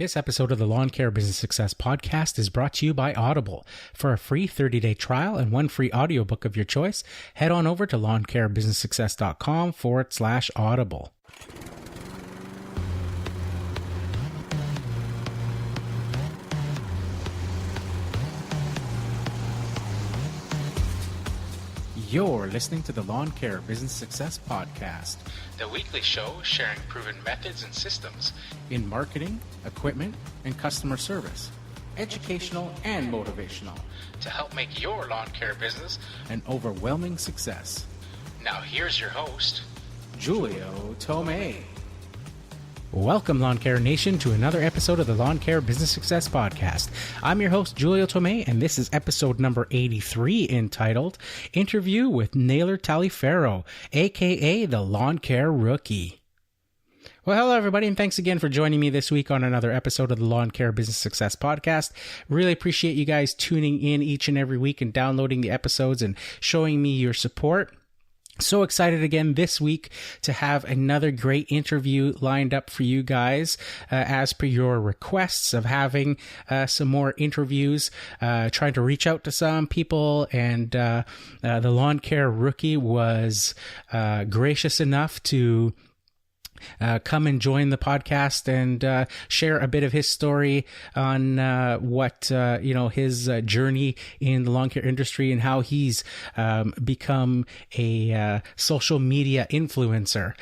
This episode of the Lawn Care Business Success Podcast is brought to you by Audible. For a free 30-day trial and one free audiobook of your choice, head on over to lawncarebusinesssuccess.com/audible. You're listening to the Lawn Care Business Success Podcast, the weekly show sharing proven methods and systems in marketing, equipment, and customer service, educational and motivational, to help make your lawn care business an overwhelming success. Now here's your host, Julio Tomei. Welcome, Lawn Care Nation, to another episode of the Lawn Care Business Success Podcast. I'm your host, Julio Tomei, and this is episode number 83, entitled Interview with Naylor Taliaferro, aka the Lawn Care Rookie. Well, hello, everybody, and thanks again for joining me this week on another episode of the Lawn Care Business Success Podcast. Really appreciate you guys tuning in each and every week and downloading the episodes and showing me your support. So excited again this week to have another great interview lined up for you guys, as per your requests of having some more interviews, trying to reach out to some people, and the Lawn Care Rookie was gracious enough to come and join the podcast and share a bit of his story on what his journey in the lawn care industry and how he's become a social media influencer.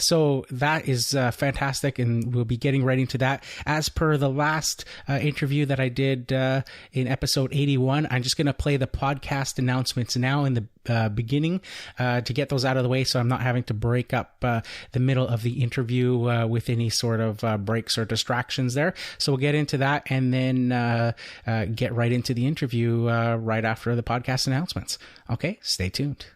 So that is fantastic, and we'll be getting right into that. As per the last interview that I did in episode 81, I'm just going to play the podcast announcements now in the beginning to get those out of the way, so I'm not having to break up the middle of the interview with any sort of breaks or distractions there. So we'll get into that and then get right into the interview right after the podcast announcements. Okay, stay tuned.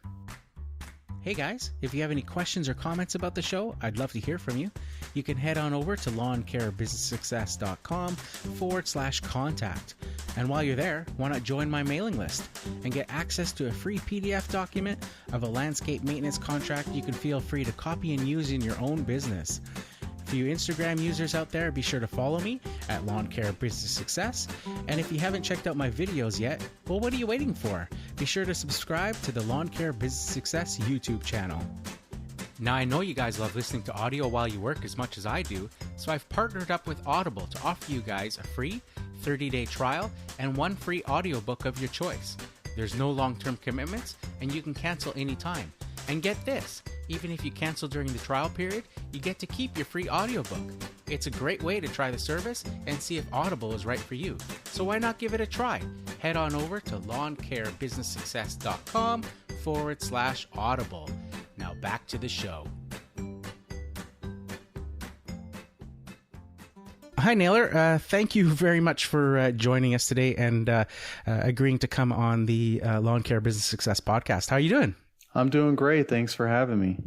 Hey guys, if you have any questions or comments about the show, I'd love to hear from you. You can head on over to lawncarebusinesssuccess.com/contact. And while you're there, why not join my mailing list and get access to a free PDF document of a landscape maintenance contract you can feel free to copy and use in your own business. For you Instagram users out there, be sure to follow me at Lawn Care Business Success. And if you haven't checked out my videos yet, well, what are you waiting for? Be sure to subscribe to the Lawn Care Business Success YouTube channel. Now, I know you guys love listening to audio while you work as much as I do, so I've partnered up with Audible to offer you guys a free 30-day trial and one free audiobook of your choice. There's no long-term commitments, and you can cancel anytime. And get this, even if you cancel during the trial period, you get to keep your free audiobook. It's a great way to try the service and see if Audible is right for you. So why not give it a try? Head on over to lawncarebusinesssuccess.com/audible. Now back to the show. Hi, Naylor. Thank you very much for joining us today and agreeing to come on the Lawn Care Business Success Podcast. How are you doing? I'm doing great. Thanks for having me.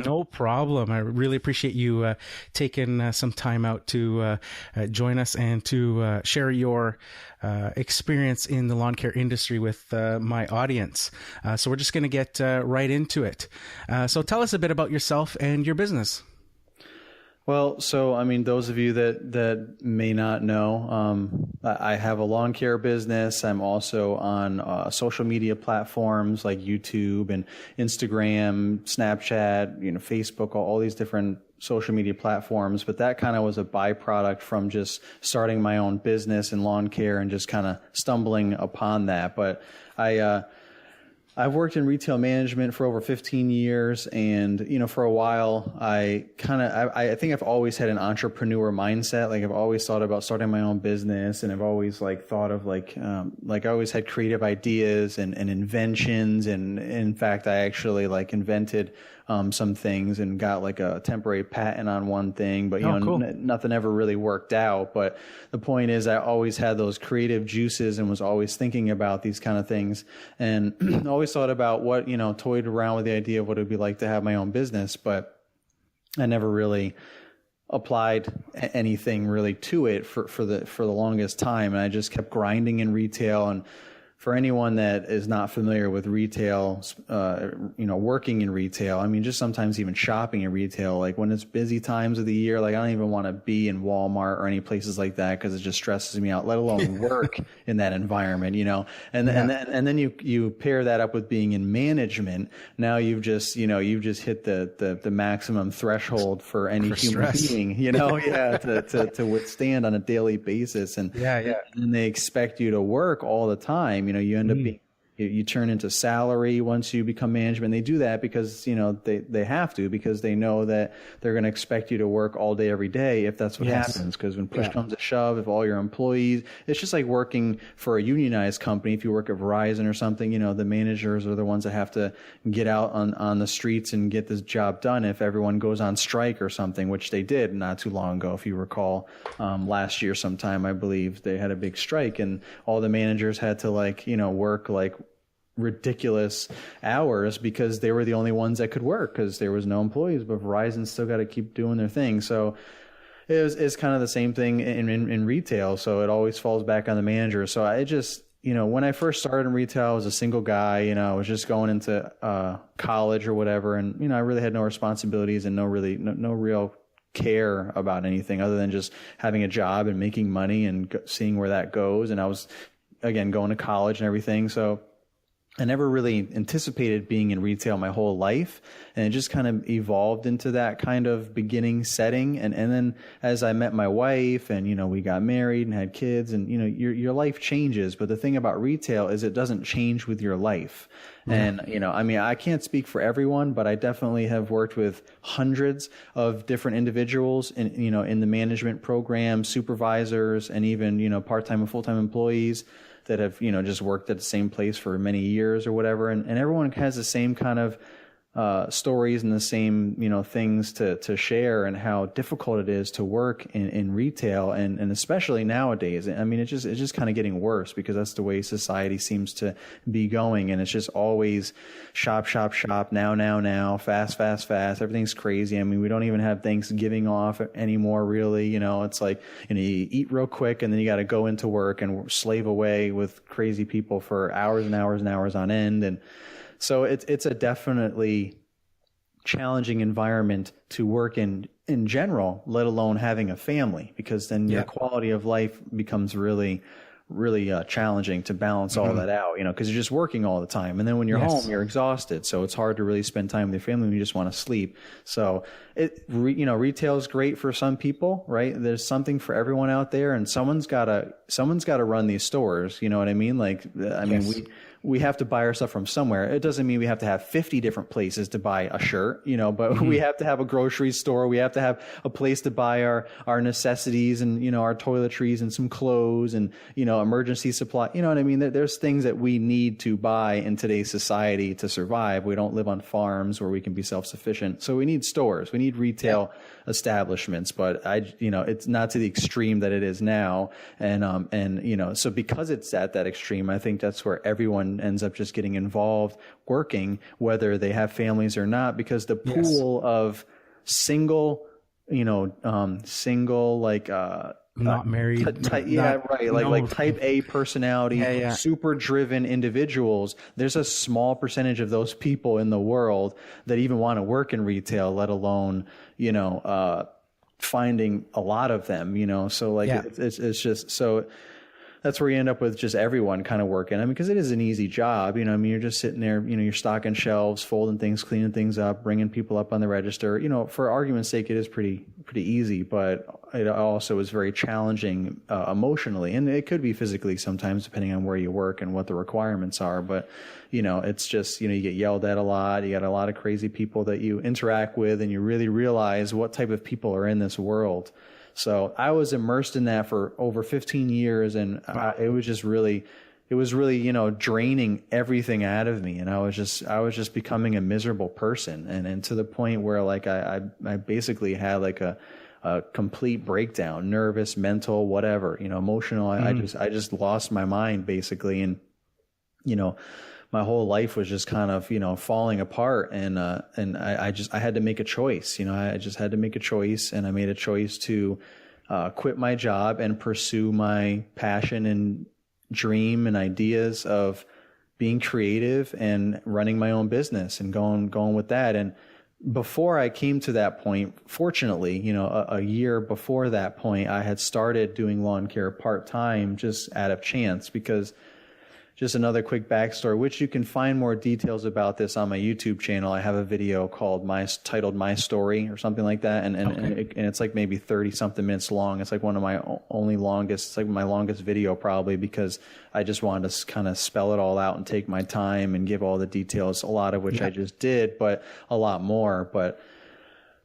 No problem. I really appreciate you taking some time out to join us and to share your experience in the lawn care industry with my audience. So we're just going to get right into it. So tell us a bit about yourself and your business. Well, so, I mean, those of you that may not know, I have a lawn care business. I'm also on social media platforms like YouTube and Instagram, Snapchat, Facebook, all these different social media platforms. But that kind of was a byproduct from just starting my own business in lawn care and just kind of stumbling upon that. But I've worked in retail management for over 15 years, and for a while I think I've always had an entrepreneur mindset. Like, I've always thought about starting my own business, and I've always thought of I always had creative ideas and inventions, and in fact I actually invented some things and got a temporary patent on one thing, but cool. Nothing ever really worked out. But the point is, I always had those creative juices and was always thinking about these kind of things, and always thought about what, toyed around with the idea of what it would be like to have my own business, but I never really applied anything really to it for the longest time. And I just kept grinding in retail and for anyone that is not familiar with retail, working in retail, I mean, just sometimes even shopping in retail, like when it's busy times of the year, like I don't even want to be in Walmart or any places like that because it just stresses me out, let alone work in that environment, and then you pair that up with being in management. Now you've just hit the maximum threshold for any human being, to withstand on a daily basis. And they expect you to work all the time. You end up being, you turn into salary once you become management. They do that because, they have to, because they know that they're going to expect you to work all day, every day if that's what happens. Because when push comes to shove, if all your employees, it's just like working for a unionized company. If you work at Verizon or something, the managers are the ones that have to get out on the streets and get this job done if everyone goes on strike or something, which they did not too long ago. If you recall, last year sometime, I believe they had a big strike and all the managers had to work ridiculous hours because they were the only ones that could work because there was no employees, but Verizon still got to keep doing their thing. So it's kind of the same thing in retail. So it always falls back on the manager. So I just, when I first started in retail, I was a single guy, I was just going into college or whatever. And, I really had no responsibilities and no real care about anything other than just having a job and making money and seeing where that goes. And I was, again, going to college and everything. So I never really anticipated being in retail my whole life, and it just kind of evolved into that kind of beginning setting. And then as I met my wife and, we got married and had kids and, your life changes. But the thing about retail is it doesn't change with your life. And, I can't speak for everyone, but I definitely have worked with hundreds of different individuals in the management program, supervisors, and even, part-time and full-time employees that have, just worked at the same place for many years or whatever. And everyone has the same kind of stories and the same, things to share, and how difficult it is to work in retail. And especially nowadays, I mean, it's just kind of getting worse because that's the way society seems to be going. And it's just always shop, now, fast. Everything's crazy. I mean, we don't even have Thanksgiving off anymore, really. It's like, you eat real quick and then you got to go into work and slave away with crazy people for hours and hours and hours on end. And so it's a definitely challenging environment to work in general, let alone having a family, because then your quality of life becomes really challenging to balance all that out, because you're just working all the time. And then when you're home, you're exhausted. So it's hard to really spend time with your family when you just want to sleep. So retail is great for some people, right? There's something for everyone out there, and someone's got to run these stores. You know what I mean? We have to buy our stuff from somewhere. It doesn't mean we have to have 50 different places to buy a shirt, but we have to have a grocery store. We have to have a place to buy our necessities and, our toiletries and some clothes and, emergency supply. You know what I mean? There's things that we need to buy in today's society to survive. We don't live on farms where we can be self-sufficient. So we need stores. We need retail establishments, but it's not to the extreme that it is now. And so because it's at that extreme, I think that's where everyone ends up just getting involved working, whether they have families or not, because the pool of single, not married. Type A personality, super driven individuals. There's a small percentage of those people in the world that even want to work in retail, let alone, finding a lot of them, so it's just so. That's where you end up with just everyone kind of working. I mean, because it is an easy job, you're just sitting there, you're stocking shelves, folding things, cleaning things up, bringing people up on the register. For argument's sake, it is pretty easy, but it also is very challenging emotionally, and it could be physically sometimes, depending on where you work and what the requirements are. But it's just you get yelled at a lot. You got a lot of crazy people that you interact with, and you really realize what type of people are in this world. So I was immersed in that for over 15 years, and it was really, draining everything out of me. And I was just becoming a miserable person. And to the point where I basically had a complete breakdown, nervous, mental, whatever, emotional. I just lost my mind basically. And, my whole life was just kind of, falling apart. And I had to make a choice, I just had to make a choice, and I made a choice to quit my job and pursue my passion in dream and ideas of being creative and running my own business and going with that. And before I came to that point, fortunately, a year before that point, I had started doing lawn care part-time just out of chance, because just another quick backstory, which you can find more details about this on my YouTube channel. I have a video titled My Story or something like that. And it's like maybe 30 something minutes long. It's like one of my it's like my longest video probably, because I just wanted to kind of spell it all out and take my time and give all the details, a lot of which I just did, but a lot more. But,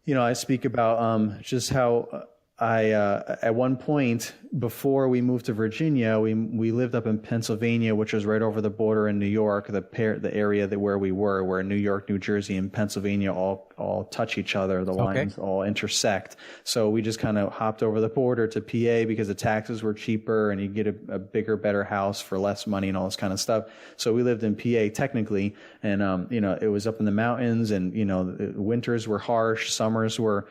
I speak about just how at one point before we moved to Virginia, we lived up in Pennsylvania, which was right over the border in New York, the area where we were, where New York, New Jersey, and Pennsylvania all touch each other. The lines all intersect. So we just kind of hopped over the border to PA because the taxes were cheaper and you get a bigger, better house for less money and all this kind of stuff. So we lived in PA technically, and it was up in the mountains, and winters were harsh, summers were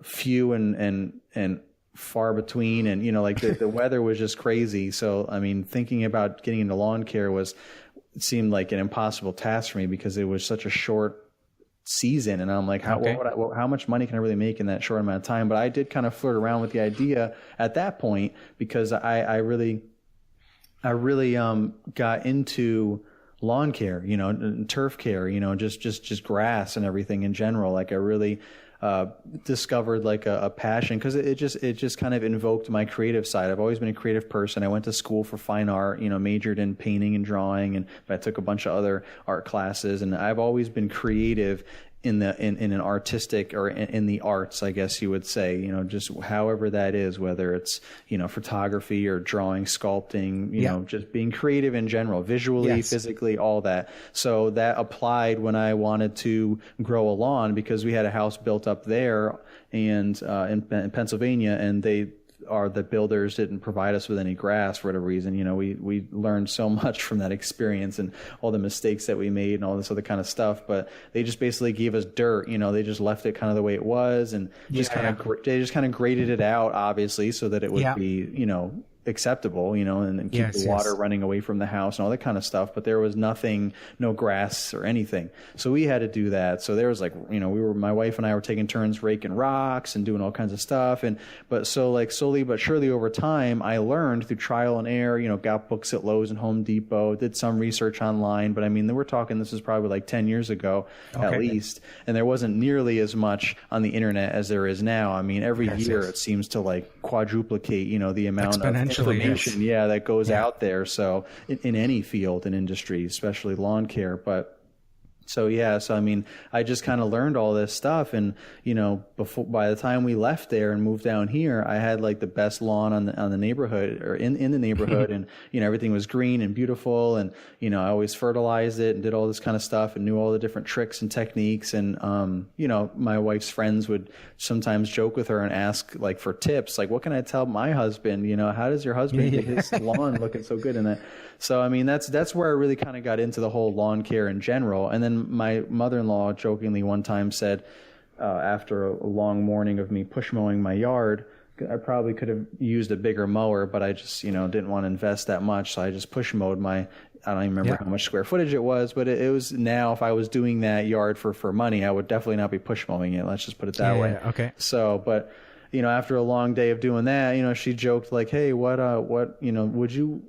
few and far between, and the weather was just crazy. So I mean, thinking about getting into lawn care it seemed like an impossible task for me, because it was such a short season, and I'm like, how much money can I really make in that short amount of time? But I did kind of flirt around with the idea at that point, because I really got into lawn care, turf care, just grass and everything in general. Like I really discovered like a passion, because it just kind of invoked my creative side. I've always been a creative person. I went to school for fine art, majored in painting and drawing, and I took a bunch of other art classes, and I've always been creative in an artistic, or in the arts, I guess you would say, just however that is, whether it's, photography or drawing, sculpting, just being creative in general, visually, physically, all that. So that applied when I wanted to grow a lawn, because we had a house built up there and in Pennsylvania, and the builders didn't provide us with any grass for whatever reason. We learned so much from that experience and all the mistakes that we made and all this other kind of stuff, but they just basically gave us dirt. They just left it kind of the way it was, and they just kind of graded it out, obviously, so that it would be, acceptable, and keep the water running away from the house and all that kind of stuff. But there was no grass or anything. So we had to do that. So there was my wife and I were taking turns raking rocks and doing all kinds of stuff. But slowly but surely over time, I learned through trial and error, got books at Lowe's and Home Depot, did some research online. But I mean, we're talking, this is probably like 10 years ago at least. And there wasn't nearly as much on the internet as there is now. I mean, every year it seems to like quadruplicate, the amount of information that goes out there. So in any field and industry, especially lawn care. But so I mean, I just kind of learned all this stuff, and by the time we left there and moved down here, I had like the best lawn on the neighborhood, or in the neighborhood, and everything was green and beautiful, and I always fertilized it and did all this kind of stuff and knew all the different tricks and techniques. And my wife's friends would sometimes joke with her and ask like for tips, like, what can I tell my husband? How does your husband get his lawn looking so good in that? So I mean, that's where I really kind of got into the whole lawn care in general. And then my mother-in-law jokingly one time said, after a long morning of me push mowing my yard, I probably could have used a bigger mower, but I just, didn't want to invest that much. So I just push mowed I don't even remember how much square footage it was, but it was, now if I was doing that yard for money, I would definitely not be push mowing it. Let's just put it that way. Yeah, okay. So, but, after a long day of doing that, she joked like, hey, what, would you,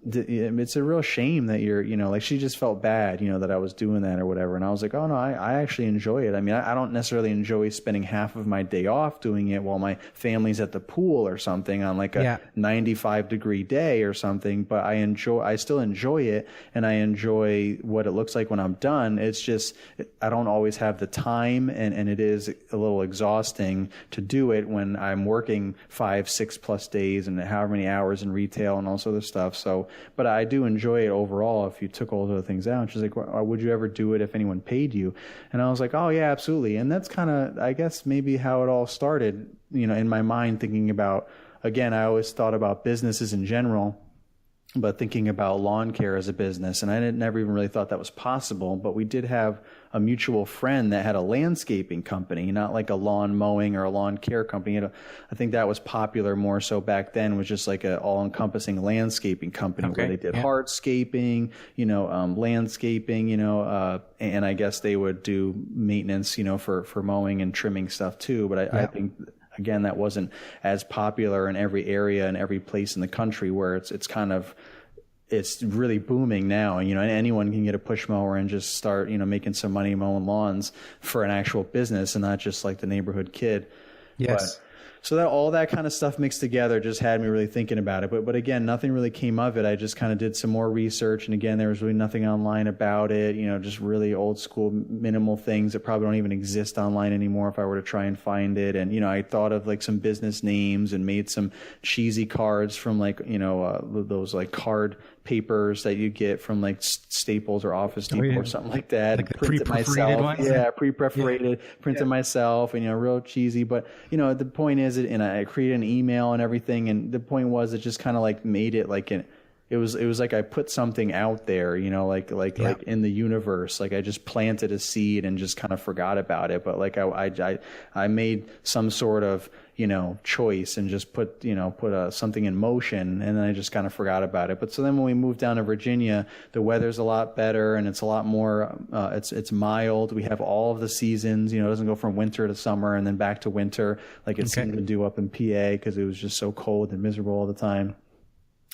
it's a real shame that you're, like she just felt bad, that I was doing that or whatever. And I was like, oh no, I actually enjoy it. I mean, I don't necessarily enjoy spending half of my day off doing it while my family's at the pool or something on like a 95-degree day or something, but I still enjoy it, and I enjoy what it looks like when I'm done. It's just, I don't always have the time, and it is a little exhausting to do it when I'm working 5-6+ days and however many hours in retail and all this other stuff. So, but I do enjoy it overall if you took all those other things out. She's like, well, would you ever do it if anyone paid you? And I was like, oh yeah, absolutely. And that's kind of, I guess, maybe how it all started, in my mind, thinking about, again, I always thought about businesses in general but thinking about lawn care as a business. And I never even really thought that was possible. But we did have a mutual friend that had a landscaping company, not like a lawn mowing or a lawn care company. I think that was popular more so back then, was just like a all-encompassing landscaping company where they did hardscaping, landscaping, and I guess they would do maintenance, for mowing and trimming stuff too. But I think, again, that wasn't as popular in every area and every place in the country, where it's really booming now. And, anyone can get a push mower and just start, making some money mowing lawns for an actual business and not just like the neighborhood kid. Yes. So that all that kind of stuff mixed together just had me really thinking about it. But again, nothing really came of it. I just kind of did some more research. And again, there was really nothing online about it, just really old school, minimal things that probably don't even exist online anymore if I were to try and find it. And, I thought of like some business names and made some cheesy cards from like, those like card papers that you get from like Staples or Office Depot or something like that. Like the pre-perforated ones? Yeah, pre-perforated, printed myself, and, real cheesy. But, the point is, and I created an email and everything. And the point was, it just kind of like made it like it was like I put something out there, like in the universe. Like I just planted a seed and just kind of forgot about it. But like I made some sort of, choice and just put something in motion, and then I just kind of forgot about it. But so then when we moved down to Virginia, the weather's a lot better and it's a lot more, it's mild. We have all of the seasons, it doesn't go from winter to summer and then back to winter like it seemed to do up in PA, because it was just so cold and miserable all the time.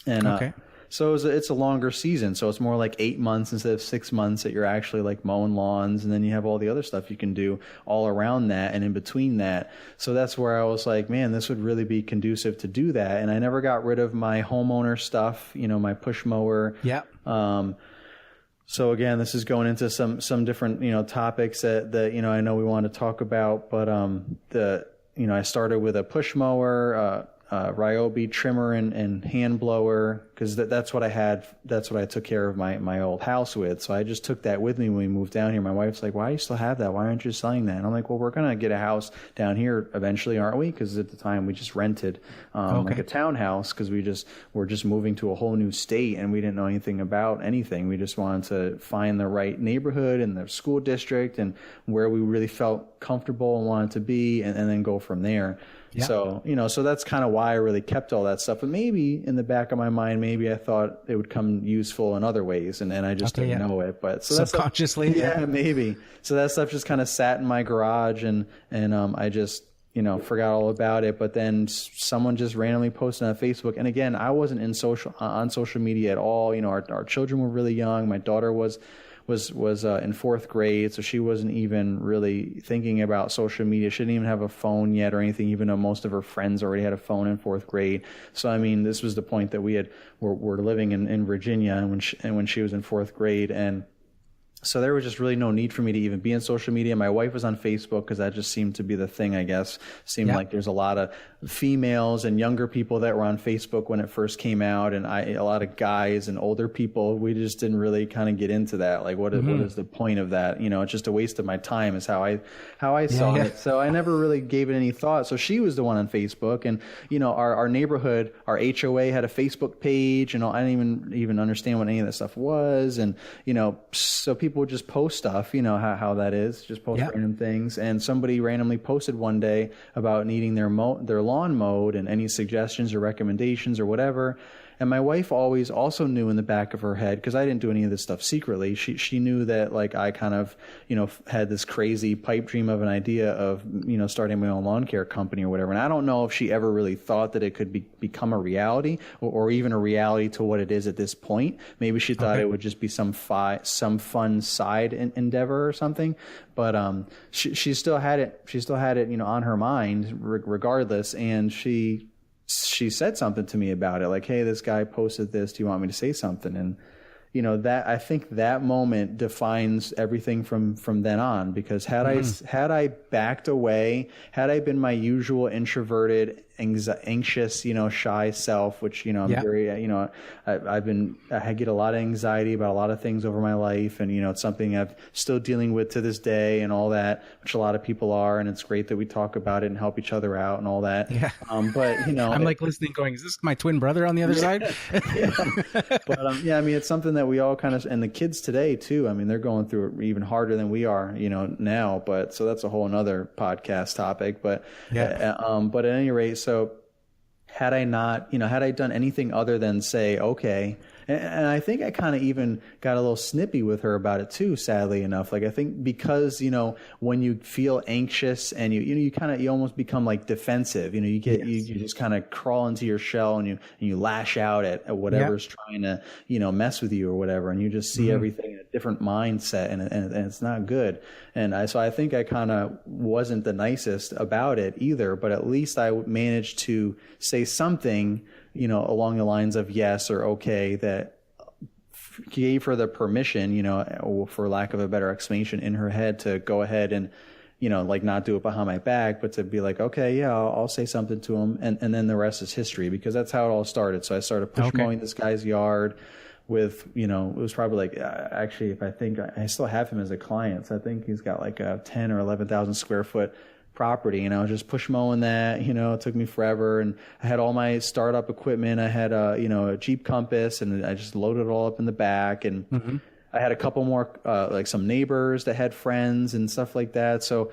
And, so it's a longer season. So it's more like 8 months instead of 6 months that you're actually like mowing lawns. And then you have all the other stuff you can do all around that and in between that. So that's where I was like, man, this would really be conducive to do that. And I never got rid of my homeowner stuff, my push mower. Yeah. So again, this is going into some different, topics that, I know we want to talk about, but, I started with a push mower, Ryobi trimmer and hand blower, because that's what I had. That's what I took care of my old house with. So I just took that with me when we moved down here. My wife's like, why do you still have that? Why aren't you selling that? And I'm like, well, we're going to get a house down here eventually, aren't we? Because at the time we just rented like a townhouse, because we're just moving to a whole new state and we didn't know anything about anything. We just wanted to find the right neighborhood and the school district and where we really felt comfortable and wanted to be, and then go from there. Yeah. So, so that's kind of why I really kept all that stuff. But maybe in the back of my mind, maybe I thought it would come useful in other ways, and I just didn't know it. But so subconsciously, maybe. So that stuff just kind of sat in my garage, and I just forgot all about it. But then someone just randomly posted on Facebook, and again, I wasn't on social media at all. Our children were really young. My daughter was in fourth grade, so she wasn't even really thinking about social media. She didn't even have a phone yet or anything, even though most of her friends already had a phone in fourth grade. So I mean, this was the point that we're living in Virginia, and when she was in fourth grade, and so there was just really no need for me to even be on social media. My wife was on Facebook because that just seemed to be the thing, I guess. Seemed like there's a lot of females and younger people that were on Facebook when it first came out, and a lot of guys and older people. We just didn't really kind of get into that. Like, what is the point of that? It's just a waste of my time is how I saw it. So I never really gave it any thought. So she was the one on Facebook, and our neighborhood, our HOA had a Facebook page. I didn't even understand what any of that stuff was, and so people would just post stuff, how that is, just post random things. And somebody randomly posted one day about needing their lawn mowed and any suggestions or recommendations or whatever. And my wife always also knew in the back of her head, because I didn't do any of this stuff secretly. She knew that like I kind of, had this crazy pipe dream of an idea of, starting my own lawn care company or whatever. And I don't know if she ever really thought that it could become a reality or even a reality to what it is at this point. Maybe she thought it would just be some fun side endeavor or something. But she still had it. She still had it, on her mind regardless. And she said something to me about it, like, hey, this guy posted this. Do you want me to say something? And, that I think that moment defines everything from then on, because had I backed away, had I been my usual introverted, anxious, shy self, which, I'm very, I get a lot of anxiety about a lot of things over my life. And, it's something I'm still dealing with to this day and all that, which a lot of people are. And it's great that we talk about it and help each other out and all that. Yeah. But, I'm like listening going, is this my twin brother on the other side? But, it's something that we all kind of, and the kids today too, they're going through it even harder than we are, now. But so that's a whole another podcast topic. But, but at any rate, so had I not, had I done anything other than say, okay, and I think I kind of even got a little snippy with her about it too, sadly enough. Like, I think because, when you feel anxious and you almost become like defensive, you just kind of crawl into your shell and you lash out at whatever's trying to, mess with you or whatever. And you just see everything in a different mindset and it's not good. And so I think I kind of wasn't the nicest about it either, but at least I managed to say something, along the lines of yes or okay, that gave her the permission, for lack of a better explanation in her head, to go ahead and, like not do it behind my back, but to be like, okay, yeah, I'll say something to him. And then the rest is history, because that's how it all started. So I started push mowing this guy's yard with, it was probably like, actually, if I think I still have him as a client, so I think he's got like a 10 or 11,000 square foot property, and I was just push mowing that, it took me forever. And I had all my startup equipment. I had a Jeep Compass, and I just loaded it all up in the back. And I had a couple more, like some neighbors that had friends and stuff like that. So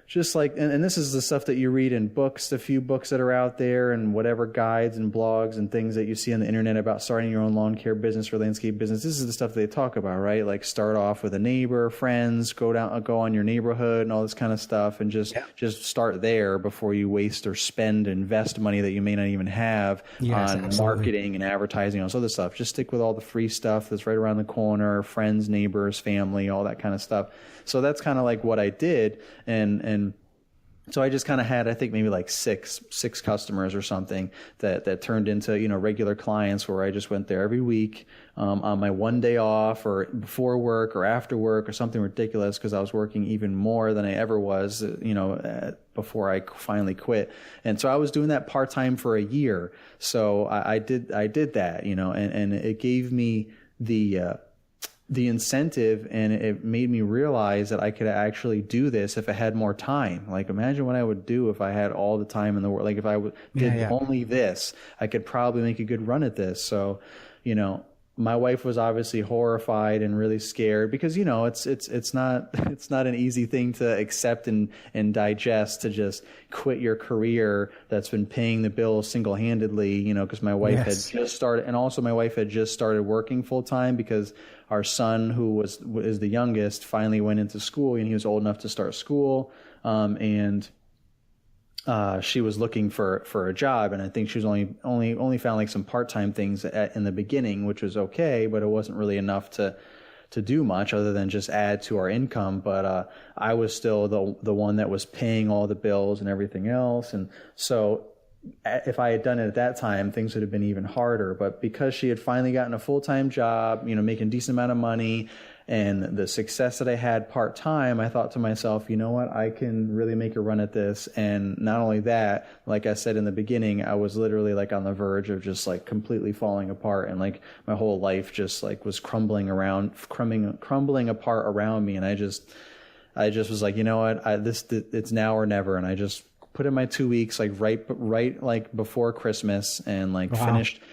just like, and this is the stuff that you read in books, the few books that are out there and whatever guides and blogs and things that you see on the internet about starting your own lawn care business or landscape business. This is the stuff they talk about, right? Like start off with a neighbor, friends, go on your neighborhood and all this kind of stuff, and just start there before you waste or invest money that you may not even have on marketing and advertising, all this other stuff. Just stick with all the free stuff that's right around the corner, friends, neighbors, family, all that kind of stuff. So that's kind of like what I did. And so I just kind of had, I think maybe like six customers or something that turned into, regular clients, where I just went there every week, on my one day off or before work or after work or something ridiculous, because I was working even more than I ever was, before I finally quit. And so I was doing that part-time for a year. So I did that, and it gave me the incentive, and it made me realize that I could actually do this if I had more time. Like, imagine what I would do if I had all the time in the world. Like, if I did only this, I could probably make a good run at this. So, my wife was obviously horrified and really scared, because, it's not an easy thing to accept and digest, to just quit your career that's been paying the bills single-handedly, because my wife had just started, and also my wife had just started working full time, because our son, who is the youngest, finally went into school, and he was old enough to start school. And she was looking for a job, and I think she was only found like some part-time things in the beginning, which was okay, but it wasn't really enough to do much other than just add to our income. But I was still the one that was paying all the bills and everything else. And so if I had done it at that time, things would have been even harder. But because she had finally gotten a full-time job, making a decent amount of money, and the success that I had part-time, I thought to myself, you know what, I can really make a run at this. And not only that, like I said in the beginning, I was literally like on the verge of just like completely falling apart, and like my whole life just like was crumbling apart around me. And I just was like, you know what, it's now or never. And I just put in my 2 weeks, like right like before Christmas, and like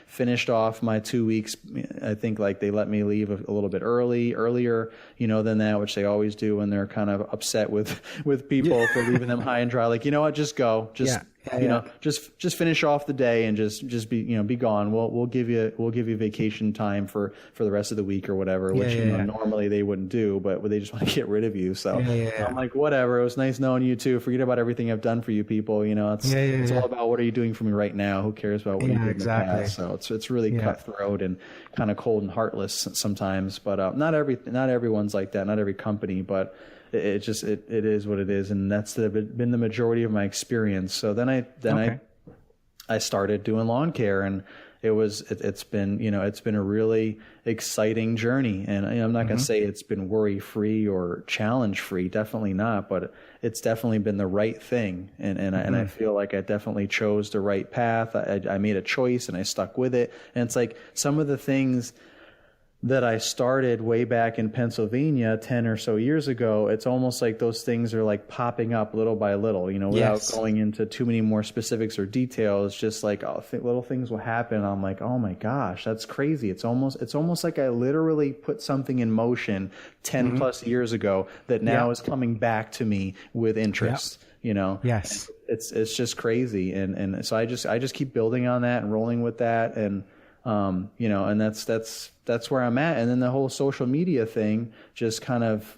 finished off my 2 weeks. I think like they let me leave a little bit earlier, than that, which they always do when they're kind of upset with people for leaving them high and dry. Like, you know what, just go, just finish off the day and just be, be gone. We'll give you vacation time for the rest of the week or whatever, which normally they wouldn't do, but they just want to get rid of you. So I'm like, whatever. It was nice knowing you too. Forget about everything I've done for you people. It's all about what are you doing for me right now? Who cares about what you did in the past? So it's really cutthroat and kind of cold and heartless sometimes. But not everyone's like that. Not every company, but it is what it is, and that's been the majority of my experience. So then I I started doing lawn care, and it's been a really exciting journey. And I'm not going to say it's been worry free or challenge free, definitely not, but it's definitely been the right thing. And I feel like I definitely chose the right path. I made a choice and I stuck with it. And it's like some of the things that I started way back in Pennsylvania 10 or so years ago, it's almost like those things are like popping up little by little, without going into too many more specifics or details. Just like little things will happen. I'm like, oh my gosh, that's crazy. It's almost like I literally put something in motion 10 plus years ago that now is coming back to me with interest. Yes, it's just crazy. And so I just keep building on that and rolling with that. And and that's where I'm at. And then the whole social media thing just kind of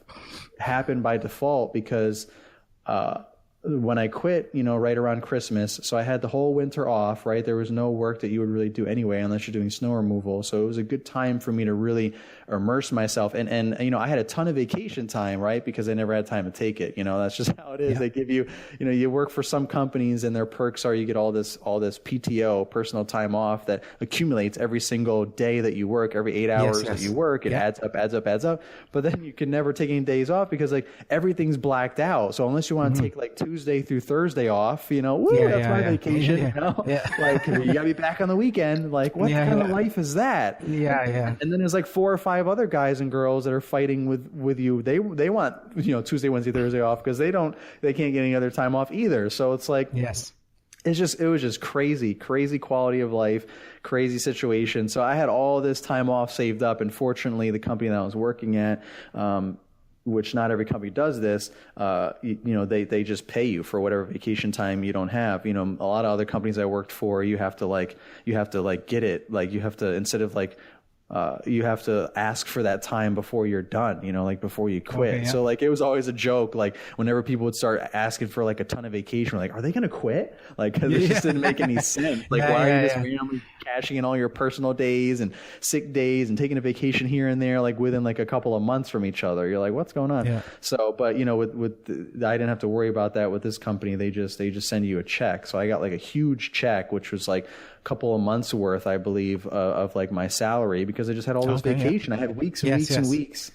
happened by default because, when I quit, right around Christmas, so I had the whole winter off, right? There was no work that you would really do anyway, unless you're doing snow removal. So it was a good time for me to really immerse myself. And I had a ton of vacation time, right? Because I never had time to take it. That's just how it is. Yeah. They give you, you work for some companies and their perks are you get all this PTO, personal time off, that accumulates every single day that you work, every 8 hours that you work. It adds up. But then you can never take any days off because like everything's blacked out. So unless you want to take like Tuesday through Thursday off, that's my vacation. Like you gotta be back on the weekend. Like what kind of life is that? And then there's like 4 or 5 other guys and girls that are fighting with you. They want Tuesday, Wednesday, Thursday off because they can't get any other time off either. So it's like it was just crazy quality of life, crazy situation. So I had all this time off saved up, and fortunately the company that I was working at, which not every company does this, they just pay you for whatever vacation time you don't have. A lot of other companies I worked for, you have to get it. Like you have to, instead of like, you have to ask for that time before you're done, like before you quit. Okay, So like, it was always a joke. Like whenever people would start asking for like a ton of vacation, we're like, are they going to quit? Like, cause it just didn't make any sense. Like, why are you just randomly cashing in all your personal days and sick days and taking a vacation here and there, like within like a couple of months from each other? You're like, what's going on? Yeah. So, but I didn't have to worry about that with this company. They just send you a check. So I got like a huge check, which was like couple of months worth, I believe, of like my salary, because I just had all this vacation. I had weeks and weeks and weeks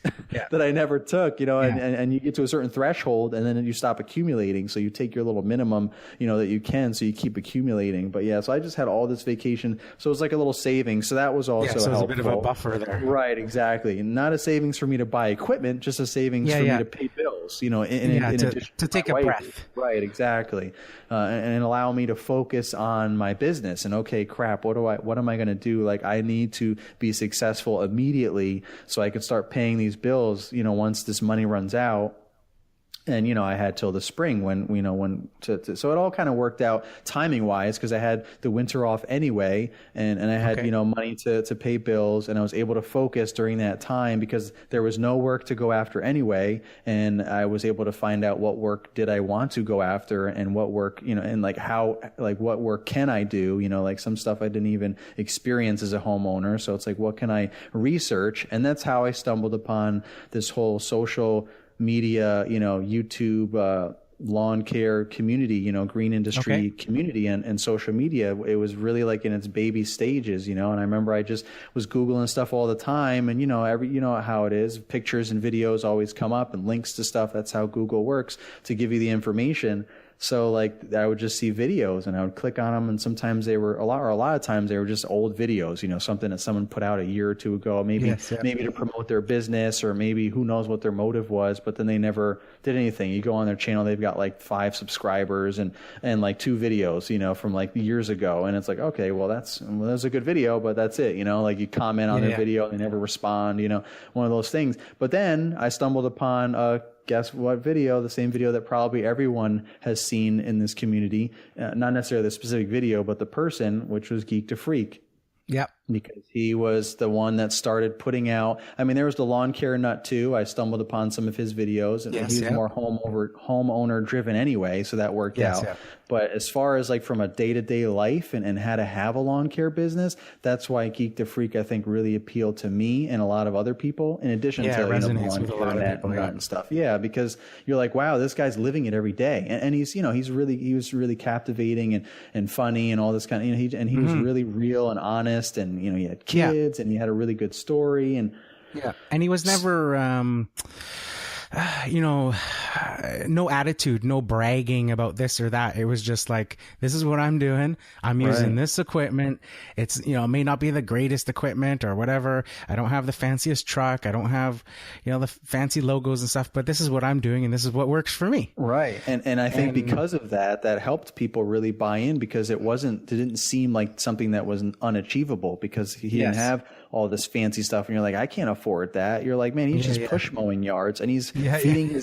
that I never took, and you get to a certain threshold and then you stop accumulating. So you take your little minimum, that you can, so you keep accumulating. But so I just had all this vacation. So it was like a little savings. So that was also so helpful. It was a bit of a buffer there. Right, exactly. Not a savings for me to buy equipment, just a savings for me to pay bills, to take a breath. Right, exactly. And allow me to focus on my business and crap, what am I going to do? Like I need to be successful immediately so I can start paying these bills, once this money runs out. And, I had till the spring so it all kind of worked out timing wise, because I had the winter off anyway. And I had, money to pay bills, and I was able to focus during that time because there was no work to go after anyway. And I was able to find out what work did I want to go after and what work, and like how, like what work can I do? Like some stuff I didn't even experience as a homeowner. So it's like, what can I research? And that's how I stumbled upon this whole social media, YouTube, lawn care community, green industry community and social media. It was really like in its baby stages, and I remember I just was Googling stuff all the time, and how it is, pictures and videos always come up and links to stuff. That's how Google works, to give you the information. So like I would just see videos and I would click on them, and sometimes they were a lot of times they were just old videos, something that someone put out a year or two ago, maybe to promote their business, or maybe who knows what their motive was, but then they never did anything. You go on their channel, they've got like 5 subscribers and like 2 videos, from like years ago. And it's like, okay, well that's a good video, but that's it, like you comment on their video, they never respond, one of those things. But then I stumbled upon guess what video? The same video that probably everyone has seen in this community. Not necessarily the specific video, but the person, which was Geek to Freak. Yep. Because he was the one that started putting out. I mean, there was the lawn care nut too. I stumbled upon some of his videos, and he was more homeowner driven anyway, so that worked out. Yeah. But as far as like from a day-to-day life and how to have a lawn care business, that's why Geek to Freak, I think, really appealed to me and a lot of other people, in addition to resonates with a lot of people and stuff. Yeah, because you're like, wow, this guy's living it every day, and he's, he was really captivating and funny and all this kind of, he was really real and honest, and he had kids and he had a really good story, and he was never no attitude, no bragging about this or that. It was just like, this is what I'm doing. I'm using this equipment. It's, it may not be the greatest equipment or whatever. I don't have the fanciest truck. I don't have, the fancy logos and stuff, but this is what I'm doing and this is what works for me. Right. And I think because of that helped people really buy in, because it didn't seem like something that was unachievable, because he didn't have all this fancy stuff. And you're like, I can't afford that. You're like, man, he's just push mowing yards, and he's feeding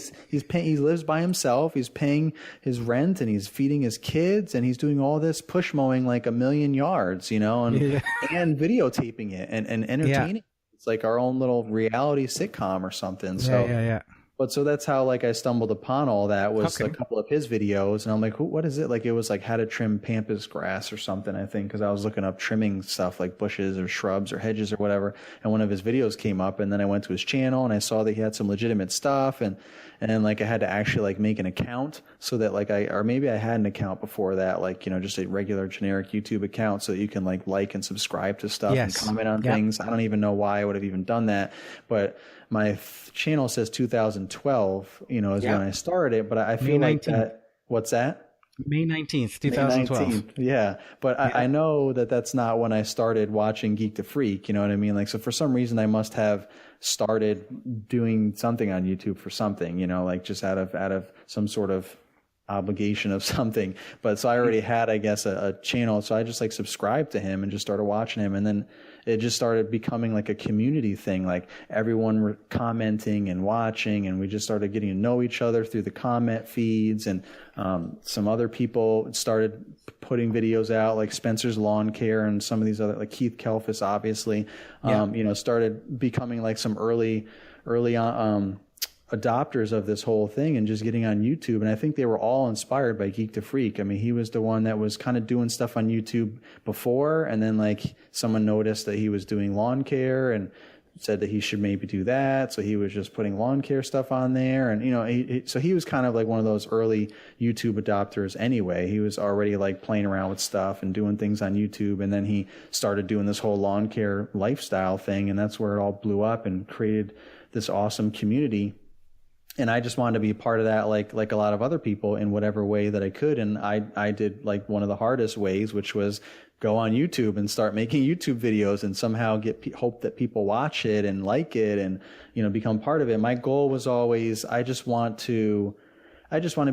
he lives by himself. He's paying his rent, and he's feeding his kids, and he's doing all this push mowing like 1,000,000 yards, and videotaping it and entertaining. Yeah. It's like our own little reality sitcom or something. So But so that's how I stumbled upon all that, was a couple of his videos, and I'm like, what is it? Like, it was like how to trim pampas grass or something, I think, because I was looking up trimming stuff like bushes or shrubs or hedges or whatever, and one of his videos came up, and then I went to his channel and I saw that he had some legitimate stuff, and then I had to actually make an account, so that or maybe I had an account before that, just a regular generic YouTube account, so that you can like and subscribe to stuff and comment on things. I don't even know why I would have even done that, but my channel says 2012, is when I started it, but I feel like that. What's that? May 19th, 2012. May 19th, yeah. But I know that that's not when I started watching Geek to Freak, you know what I mean? So for some reason I must have started doing something on YouTube for something, just out of some sort of obligation of something. But so I already had, I guess, a channel. So I just subscribed to him and just started watching him. And then it just started becoming a community thing. Everyone commenting and watching, and we just started getting to know each other through the comment feeds. And some other people started putting videos out, like Spencer's Lawn Care and some of these other, like Keith Kelfis, obviously, started becoming some early adopters of this whole thing and just getting on YouTube. And I think they were all inspired by Geek to Freak. I mean, he was the one that was kind of doing stuff on YouTube before, and then someone noticed that he was doing lawn care and said that he should maybe do that. So he was just putting lawn care stuff on there. And, so he was kind of one of those early YouTube adopters anyway. He was already playing around with stuff and doing things on YouTube. And then he started doing this whole lawn care lifestyle thing. And that's where it all blew up and created this awesome community. And I just wanted to be a part of that, like a lot of other people, in whatever way that I could. And I did one of the hardest ways, which was go on YouTube and start making YouTube videos and somehow hope that people watch it and like it and, become part of it. My goal was always, I just want to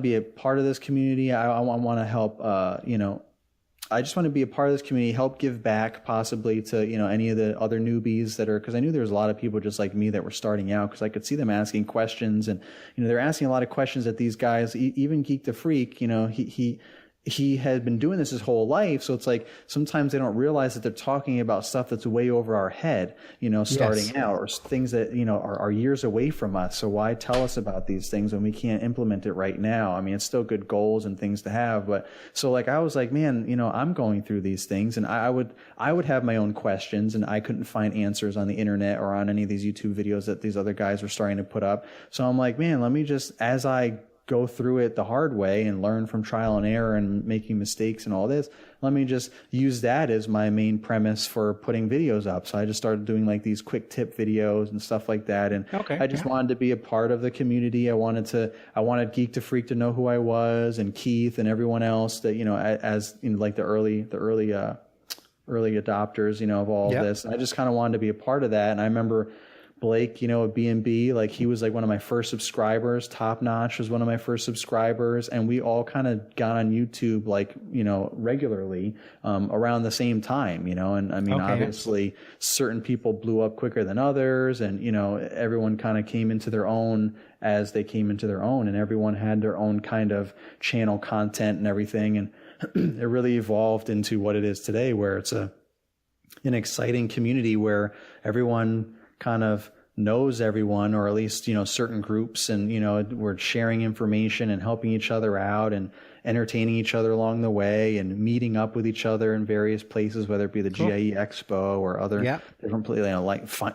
be a part of this community. I want to help, I just want to be a part of this community, help give back possibly to, any of the other newbies that are, because I knew there was a lot of people just like me that were starting out, because I could see them asking questions, and, they're asking a lot of questions that these guys, even Geek to Freak, he had been doing this his whole life. So it's sometimes they don't realize that they're talking about stuff that's way over our head, starting out, or things that, are years away from us. So why tell us about these things when we can't implement it right now? I mean, it's still good goals and things to have. But so I was like, man, I'm going through these things, and I would have my own questions, and I couldn't find answers on the internet or on any of these YouTube videos that these other guys were starting to put up. So I'm like, man, let me just, as I go through it the hard way and learn from trial and error and making mistakes and all this, let me just use that as my main premise for putting videos up. So I just started doing these quick tip videos and stuff like that. And I just wanted to be a part of the community. I wanted Geek to Freak to know who I was, and Keith and everyone else that, as the early adopters, of all this. And I just kind of wanted to be a part of that. And I remember Blake, at B&B, he was one of my first subscribers. Top Notch was one of my first subscribers, and we all kind of got on YouTube regularly around the same time, and I mean, obviously certain people blew up quicker than others, and everyone kind of came into their own as they came into their own, and everyone had their own kind of channel content and everything, and it really evolved into what it is today, where it's a an exciting community where everyone kind of knows everyone, or at least, certain groups, and, we're sharing information and helping each other out and entertaining each other along the way and meeting up with each other in various places, whether it be the GIE Expo or other different places,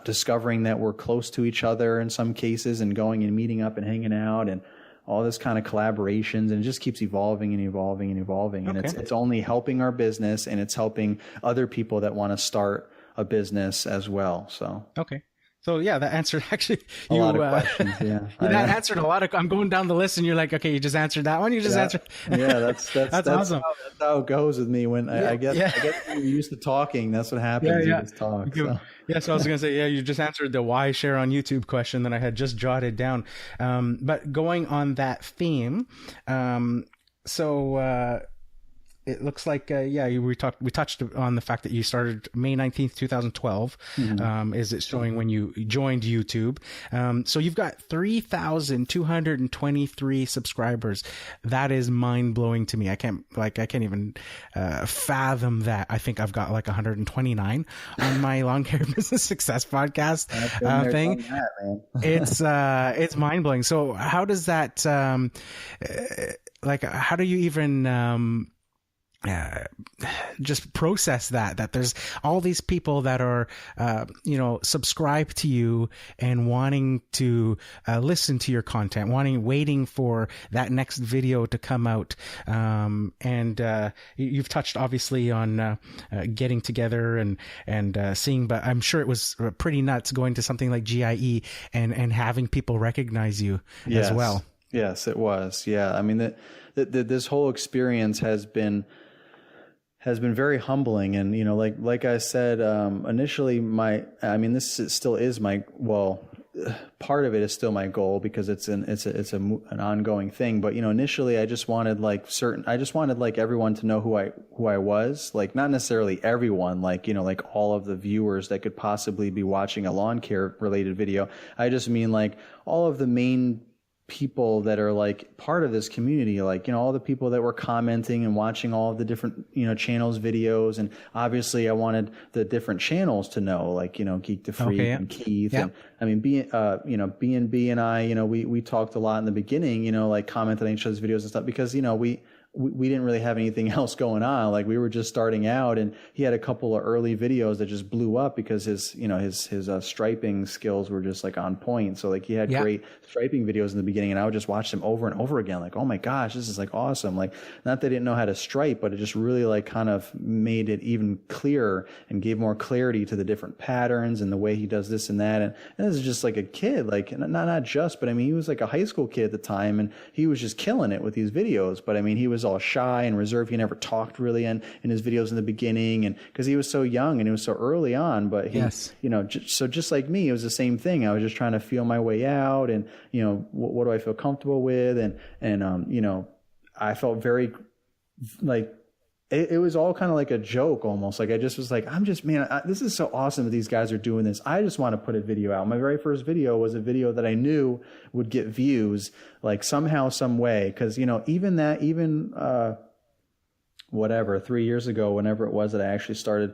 discovering that we're close to each other in some cases and going and meeting up and hanging out and all this kind of collaborations, and it just keeps evolving and evolving and evolving. And it's only helping our business, and it's helping other people that want to start a business as well. So, So yeah, that answered actually a lot of questions. Yeah, that answered a lot of. I'm going down the list, and you're like, okay, you just answered that one. You just answered. Yeah, that's awesome. That's how it goes with me. When I get you're used to talking, that's what happens. You just talk. So. Yeah, so I was gonna say, you just answered the why share on YouTube question that I had just jotted down. But going on that theme, it looks like, we touched on the fact that you started May 19th, 2012, is it showing when you joined YouTube. So you've got 3,223 subscribers. That is mind blowing to me. I can't even, fathom that. I think I've got like 129 on my Lawn Care Business Success podcast, thing. It's mind blowing. So how does that, how do you even, just process that there's all these people that are, subscribed to you and wanting to listen to your content, waiting for that next video to come out. And you've touched obviously on getting together and seeing, but I'm sure it was pretty nuts going to something like GIE and having people recognize you as well. Yes, it was. Yeah. I mean, this whole experience has been very humbling. And, like I said, initially this still is part of it is still my goal, because it's an ongoing thing. But, initially I just wanted everyone to know who I was, like not necessarily everyone, all of the viewers that could possibly be watching a lawn care related video. I just mean all of the main people that are part of this community, all the people that were commenting and watching all of the different, channels, videos. And obviously I wanted the different channels to know, Geek to Freak and Keith. Yeah. And B&B and I, we talked a lot in the beginning, commented on each other's videos and stuff, because, we didn't really have anything else going on. We were just starting out, and he had a couple of early videos that just blew up because his striping skills were just on point. So he had great striping videos in the beginning, and I would just watch them over and over again. Oh my gosh, this is awesome. Not that they didn't know how to stripe, but it just really kind of made it even clearer and gave more clarity to the different patterns and the way he does this and that. And this is just a kid, not just, but he was a high school kid at the time, and he was just killing it with these videos. But he was all shy and reserved. He never talked really in his videos in the beginning, and because he was so young and it was so early on. But he, so just like me, it was the same thing. I was just trying to feel my way out, and what do I feel comfortable with, and I felt very it was all kind of like a joke almost. I just was this is so awesome that these guys are doing this. I just want to put a video out. My very first video was a video that I knew would get views, somehow, some way. Cause even 3 years ago, whenever it was that I actually started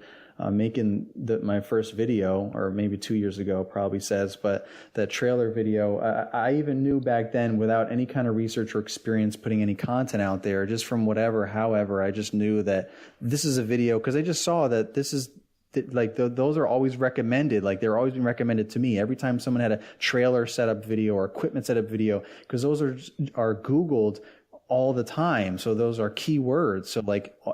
making my first video, or maybe 2 years ago, probably says, but that trailer video, I even knew back then, without any kind of research or experience putting any content out there, just from however, I just knew that this is a video, because I just saw that this is those are always recommended. They're always being recommended to me every time someone had a trailer setup video or equipment setup video, because those are Googled all the time. So those are keywords. So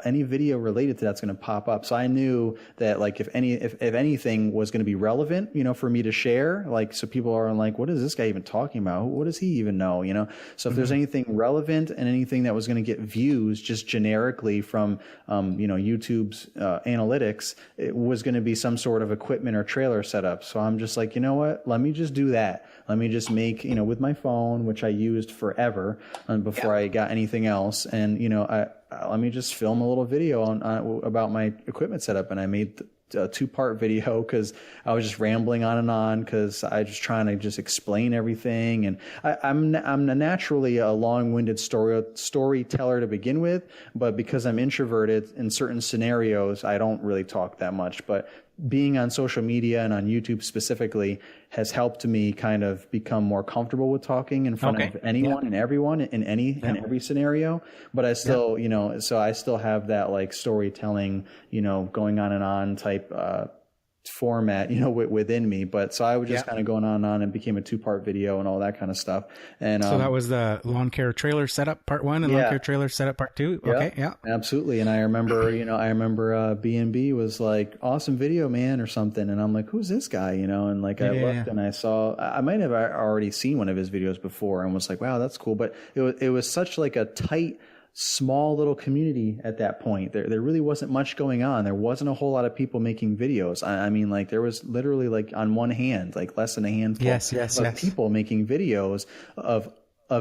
any video related to that's going to pop up. So I knew that if anything was going to be relevant, for me to share, so people are what is this guy even talking about? What does he even know? So if there's anything relevant and anything that was going to get views just generically from, YouTube's analytics, it was going to be some sort of equipment or trailer setup. So I'm just you know what? Let me just do that. Let me just make, with my phone, which I used forever before I got anything else. And, let me just film a little video about my equipment setup. And I made a 2-part video because I was just rambling on and on because I was just trying to just explain everything. And I'm naturally a long-winded storyteller to begin with, but because I'm introverted in certain scenarios, I don't really talk that much. But being on social media and on YouTube specifically has helped me kind of become more comfortable with talking in front of anyone and everyone in in every scenario. But I still, so I still have that like storytelling, going on and on type, format, within me. But so I was just kind of going on and on, and became a 2-part video and all that kind of stuff. And so that was the lawn care trailer setup part 1 and lawn care trailer setup part 2. Okay. Yeah, absolutely. And I remember, B&B was like, awesome video, man, or something. And I'm like, who's this guy? And like, I looked and I saw, I might have already seen one of his videos before and was like, wow, that's cool. But it was such like a tight, small little community at that point. There really wasn't much going on. There wasn't a whole lot of people making videos. I mean, like there was literally like on one hand, like less than a handful of people making videos of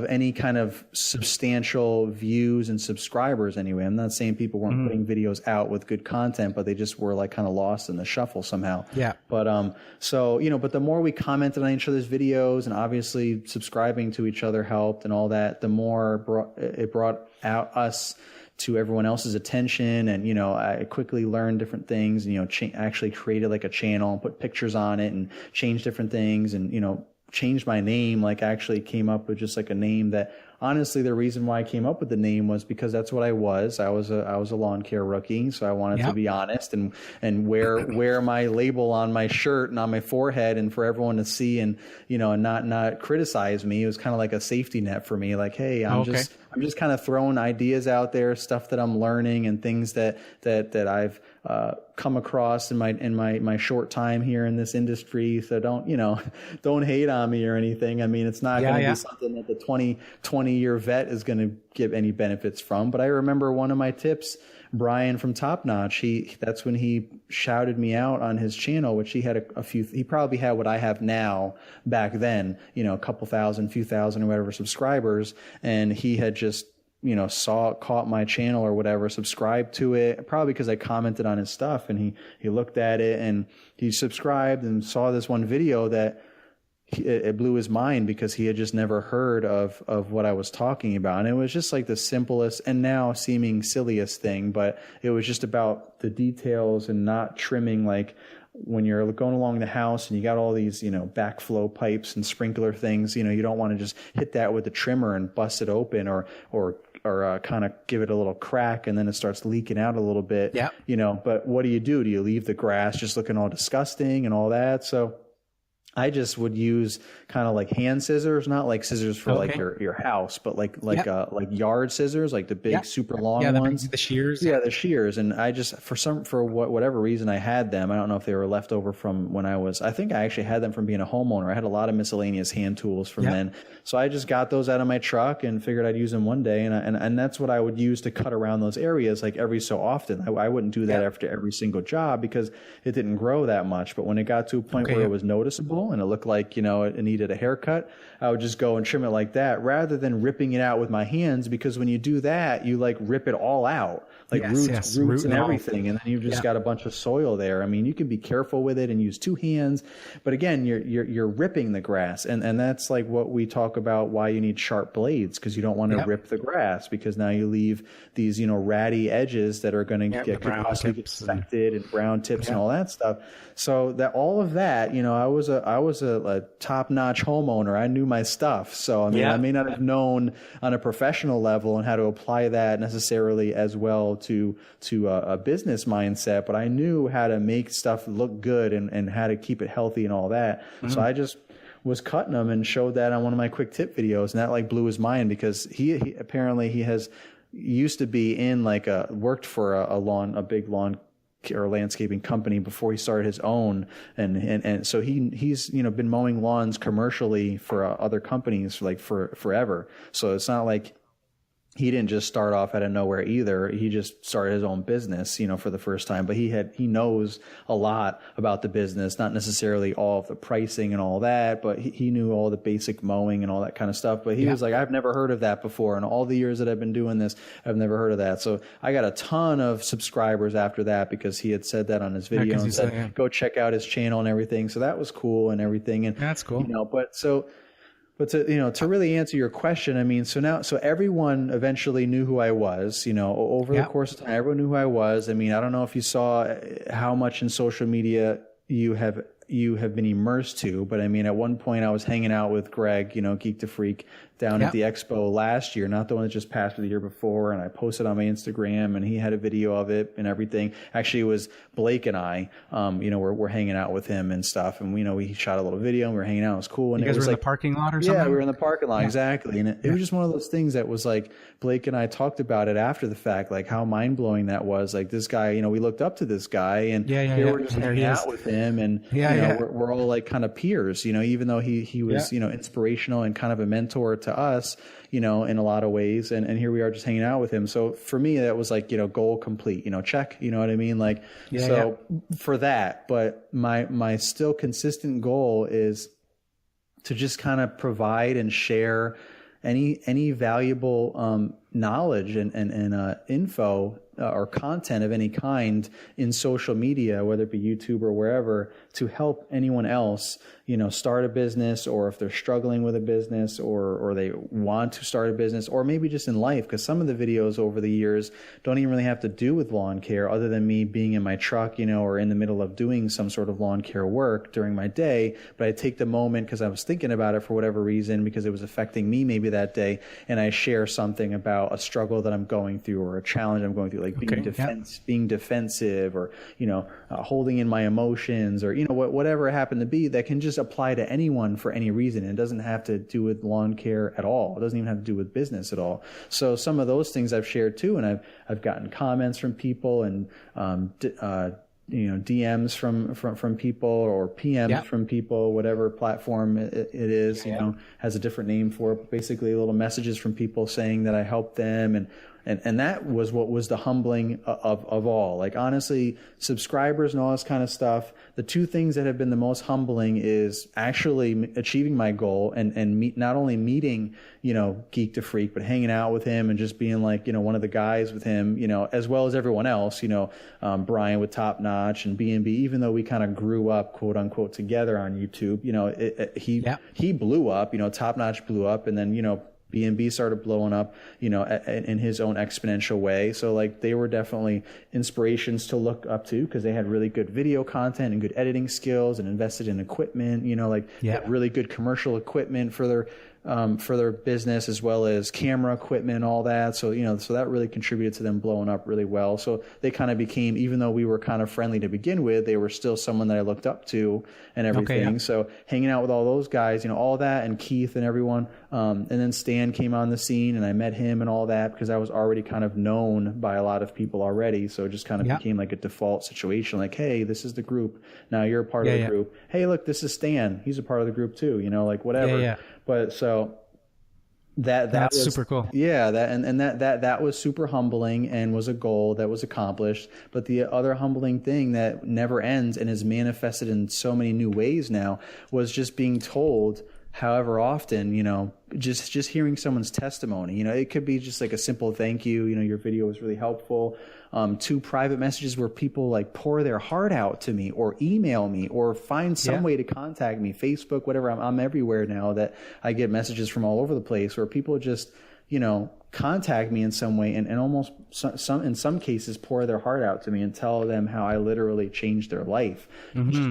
any kind of substantial views and subscribers anyway. I'm not saying people weren't putting videos out with good content, but they just were like kind of lost in the shuffle somehow. Yeah. But but the more we commented on each other's videos, and obviously subscribing to each other helped and all that, the more it brought out us to everyone else's attention. And, I quickly learned different things and, actually created like a channel and put pictures on it and changed different things and, changed my name, like actually came up with just like a name that honestly, the reason why I came up with the name was because that's what I was. I was a lawn care rookie. So I wanted to be honest and wear my label on my shirt and on my forehead and for everyone to see and, and not criticize me. It was kind of like a safety net for me. Like, hey, I'm just kind of throwing ideas out there, stuff that I'm learning and things that I've come across in my short time here in this industry. So don't hate on me or anything. I mean, it's not going to be something that the 20-year vet is going to give any benefits from. But I remember one of my tips, Brian from Top Notch, that's when he shouted me out on his channel, which he had he probably had what I have now back then, a couple thousand, few thousand or whatever subscribers. And he had just, caught my channel or whatever, subscribed to it, probably because I commented on his stuff, and he looked at it and he subscribed and saw this one video that it blew his mind because he had just never heard of what I was talking about. And it was just like the simplest and now seeming silliest thing, but it was just about the details and not trimming, like when you're going along the house and you got all these, backflow pipes and sprinkler things, you don't want to just hit that with the trimmer and bust it open or kind of give it a little crack and then it starts leaking out a little bit. Yeah. But what do? Do you leave the grass just looking all disgusting and all that? So I just would use kind of like hand scissors, not like scissors for like your house, but like yard scissors, like the big super long ones. The shears. Yeah, the shears. And I just for whatever reason I had them. I don't know if they were left over from when I think I actually had them from being a homeowner. I had a lot of miscellaneous hand tools from then. So I just got those out of my truck and figured I'd use them one day. And that's what I would use to cut around those areas like every so often. I wouldn't do that after every single job because it didn't grow that much. But when it got to a point where it was noticeable and it looked like, it needed a haircut, I would just go and trim it like that rather than ripping it out with my hands, because when you do that, you like rip it all out, like roots and everything. And then you've just got a bunch of soil there. I mean, you can be careful with it and use 2 hands, but again, you're ripping the grass. And that's like what we talk about, why you need sharp blades, because you don't want to rip the grass, because now you leave these, ratty edges that are going to could possibly get infected and brown tips and all that stuff. So that all of that, I was a top-notch homeowner. I knew my stuff. So, I mean, I may not have known on a professional level and how to apply that necessarily as well to a business mindset, but I knew how to make stuff look good and how to keep it healthy and all that. Mm-hmm. So I just was cutting them and showed that on one of my quick tip videos, and that like blew his mind, because he apparently used to be in worked for a big lawn or landscaping company before he started his own, and so he's been mowing lawns commercially for other companies for forever. So it's not like he didn't just start off out of nowhere either. He just started his own business, for the first time, but he knows a lot about the business, not necessarily all of the pricing and all that, but he knew all the basic mowing and all that kind of stuff. But he was like, I've never heard of that before. And all the years that I've been doing this, I've never heard of that. So I got a ton of subscribers after that because he had said that on his video and said, go check out his channel and everything. So that was cool and everything. And that's cool. But to really answer your question, I mean, so everyone eventually knew who I was, over the course of time, everyone knew who I was. I mean, I don't know if you saw how much in social media you have been immersed to, but I mean, at one point I was hanging out with Greg, Geek to Freak, down at the expo last year, not the one that just passed, the year before, and I posted on my Instagram, and he had a video of it and everything. Actually, it was Blake and I, we're hanging out with him and stuff, and we shot a little video and we were hanging out. It was cool. And you guys were in the parking lot or something? Yeah, we were in the parking lot, exactly. And it was just one of those things that was like, Blake and I talked about it after the fact, like how mind blowing that was. Like this guy, we looked up to this guy, and here we're just hanging out with him, and we're all like kind of peers, even though he was inspirational and kind of a mentor to us, in a lot of ways, and here we are just hanging out with him. So for me, that was like, goal complete, check, you know what I mean? Like, for that, but my still consistent goal is to just kind of provide and share any valuable knowledge and info or content of any kind in social media, whether it be YouTube or wherever, to help anyone else, start a business, or if they're struggling with a business, or they want to start a business, or maybe just in life. Because some of the videos over the years don't even really have to do with lawn care, other than me being in my truck, or in the middle of doing some sort of lawn care work during my day. But I take the moment because I was thinking about it for whatever reason, because it was affecting me maybe that day, and I share something about a struggle that I'm going through, or a challenge I'm going through, like being defensive, or holding in my emotions, or whatever it happened to be, that can just apply to anyone for any reason. It doesn't have to do with lawn care at all. It doesn't even have to do with business at all. So some of those things I've shared too, and I've gotten comments from people, and DMs from people, or PMs from people, whatever platform it is, has a different name for it, but basically little messages from people saying that I helped them, and that was what was the humbling of all. Like, honestly, subscribers and all this kind of stuff, the two things that have been the most humbling is actually achieving my goal, and not only meeting, Geek to Freak, but hanging out with him and just being like, one of the guys with him, as well as everyone else, Brian with Top Notch and B&B, even though we kind of grew up, quote unquote, together on YouTube, he blew up, Top Notch blew up, and then, B&B started blowing up, in his own exponential way. So like, they were definitely inspirations to look up to, because they had really good video content and good editing skills, and invested in equipment, really good commercial equipment for their business, as well as camera equipment and all that. So, so that really contributed to them blowing up really well. So they kind of became, even though we were kind of friendly to begin with, they were still someone that I looked up to and everything. So hanging out with all those guys, all that, and Keith and everyone. And then Stan came on the scene, and I met him and all that, because I was already kind of known by a lot of people already. So it just kind of became like a default situation. Like, hey, this is the group. Now you're a part of the group. Hey, look, this is Stan. He's a part of the group too, like whatever. But so that's was super cool. Yeah, that was super humbling, and was a goal that was accomplished. But the other humbling thing that never ends and is manifested in so many new ways now was just being told, however often, just hearing someone's testimony. It could be just like a simple thank you, your video was really helpful, to private messages where people like pour their heart out to me, or email me, or find some way to contact me, Facebook, whatever. I'm everywhere now, that I get messages from all over the place, where people just, contact me in some way, and almost in some cases pour their heart out to me and tell them how I literally changed their life.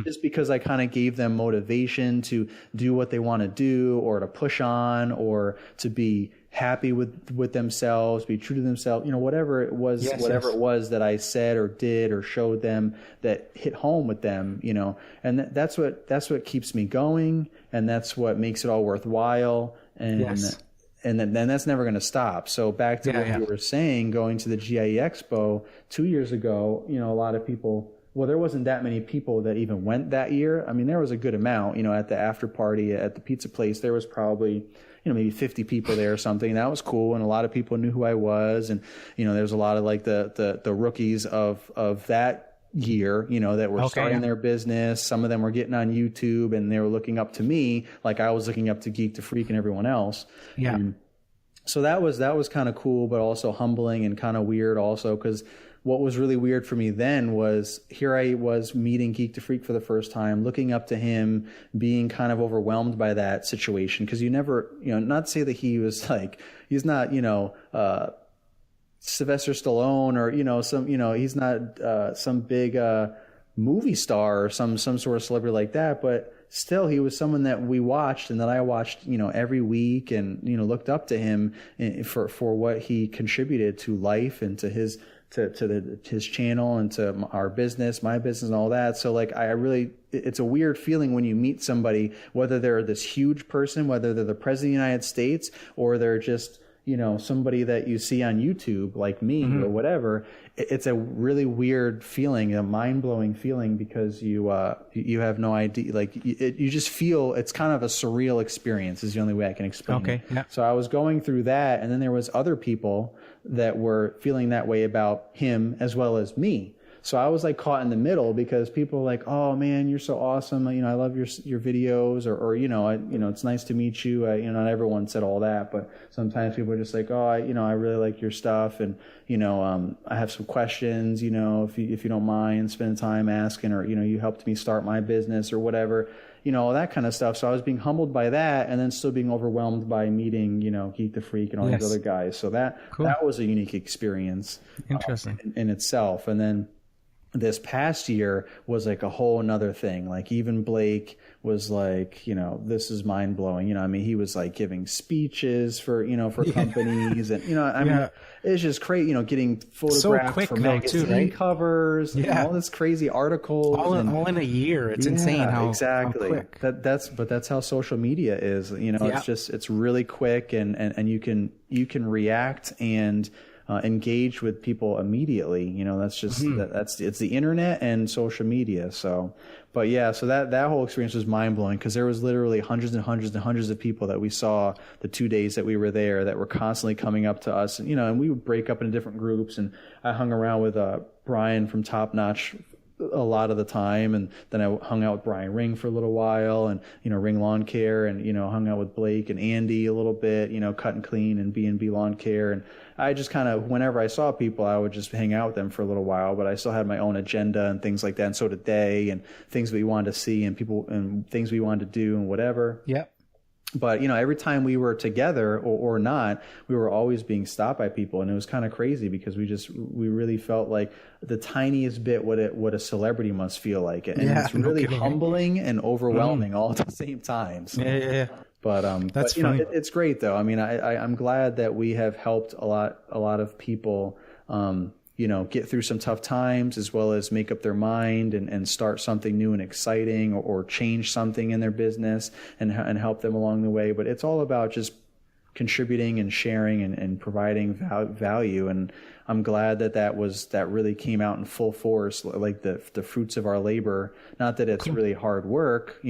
Just because I kind of gave them motivation to do what they want to do, or to push on, or to be happy with themselves, be true to themselves, whatever it was, it was that I said or did or showed them that hit home with them, and that's what keeps me going, and that's what makes it all worthwhile. And then that's never going to stop. So back to what you were saying, going to the GIE Expo 2 years ago, a lot of people well, there wasn't that many people that even went that year. I mean, there was a good amount, at the after party at the pizza place, there was probably, maybe 50 people there or something. That was cool. And a lot of people knew who I was. And, there was a lot of like the rookies of that year, that were starting their business. Some of them were getting on YouTube and they were looking up to me like I was looking up to Geek to Freak and everyone else. Yeah. And so that was kind of cool, but also humbling and kind of weird also, because what was really weird for me then was here I was meeting Geek to Freak for the first time, looking up to him, being kind of overwhelmed by that situation. Because you never, not to say that he was like, he's not, Sylvester Stallone or, he's not some big movie star or some sort of celebrity like that. But still, he was someone that we watched and that I watched, every week and, looked up to him for what he contributed to life and to his his channel and to our business, my business and all that. So like, it's a weird feeling when you meet somebody, whether they're this huge person, whether they're the president of the United States, or they're just, somebody that you see on YouTube like me or whatever. It's a really weird feeling, a mind-blowing feeling, because you have no idea, like you just feel it's kind of a surreal experience is the only way I can explain it. Yeah. So I was going through that, and then there was other people that were feeling that way about him as well as me. So I was like caught in the middle, because people were like, "Oh man, you're so awesome! I love your videos," or it's nice to meet you. Not everyone said all that, but sometimes people are just like, "Oh, I really like your stuff, and I have some questions. If you don't mind spending time asking, or you helped me start my business or whatever." All that kind of stuff. So I was being humbled by that, and then still being overwhelmed by meeting, Geek the Freak and all these other guys. So that was a unique experience. Interesting. In itself. And then this past year was like a whole nother thing. Like even Blake was like, this is mind blowing. He was like giving speeches for companies and, it's just crazy, getting photographed for magazine covers and all this crazy articles. All in a year. It's insane how quick. That's how social media is, it's really quick and you can react and engage with people immediately. That's just it's the internet and social media. So that whole experience was mind blowing, because there was literally hundreds and hundreds and hundreds of people that we saw the 2 days that we were there that were constantly coming up to us, and and we would break up into different groups, and I hung around with Brian from Top Notch a lot of the time, and then I hung out with Brian Ring for a little while, and Ring Lawn Care, and hung out with Blake and Andy a little bit, Cut and Clean and B&B Lawn Care, and I just kind of, whenever I saw people, I would just hang out with them for a little while, but I still had my own agenda and things like that, and so did they, and things we wanted to see and people and things we wanted to do and whatever. Yep. But, every time we were together or not, we were always being stopped by people. And it was kind of crazy, because we really felt like the tiniest bit what a celebrity must feel like. And it's really humbling and overwhelming all at the same time. So, yeah. But it's great though. I'm glad that we have helped a lot of people, get through some tough times, as well as make up their mind and start something new and exciting, or change something in their business and help them along the way. But it's all about just contributing and sharing and providing value. And I'm glad that really came out in full force, like the fruits of our labor. Not that it's really hard work,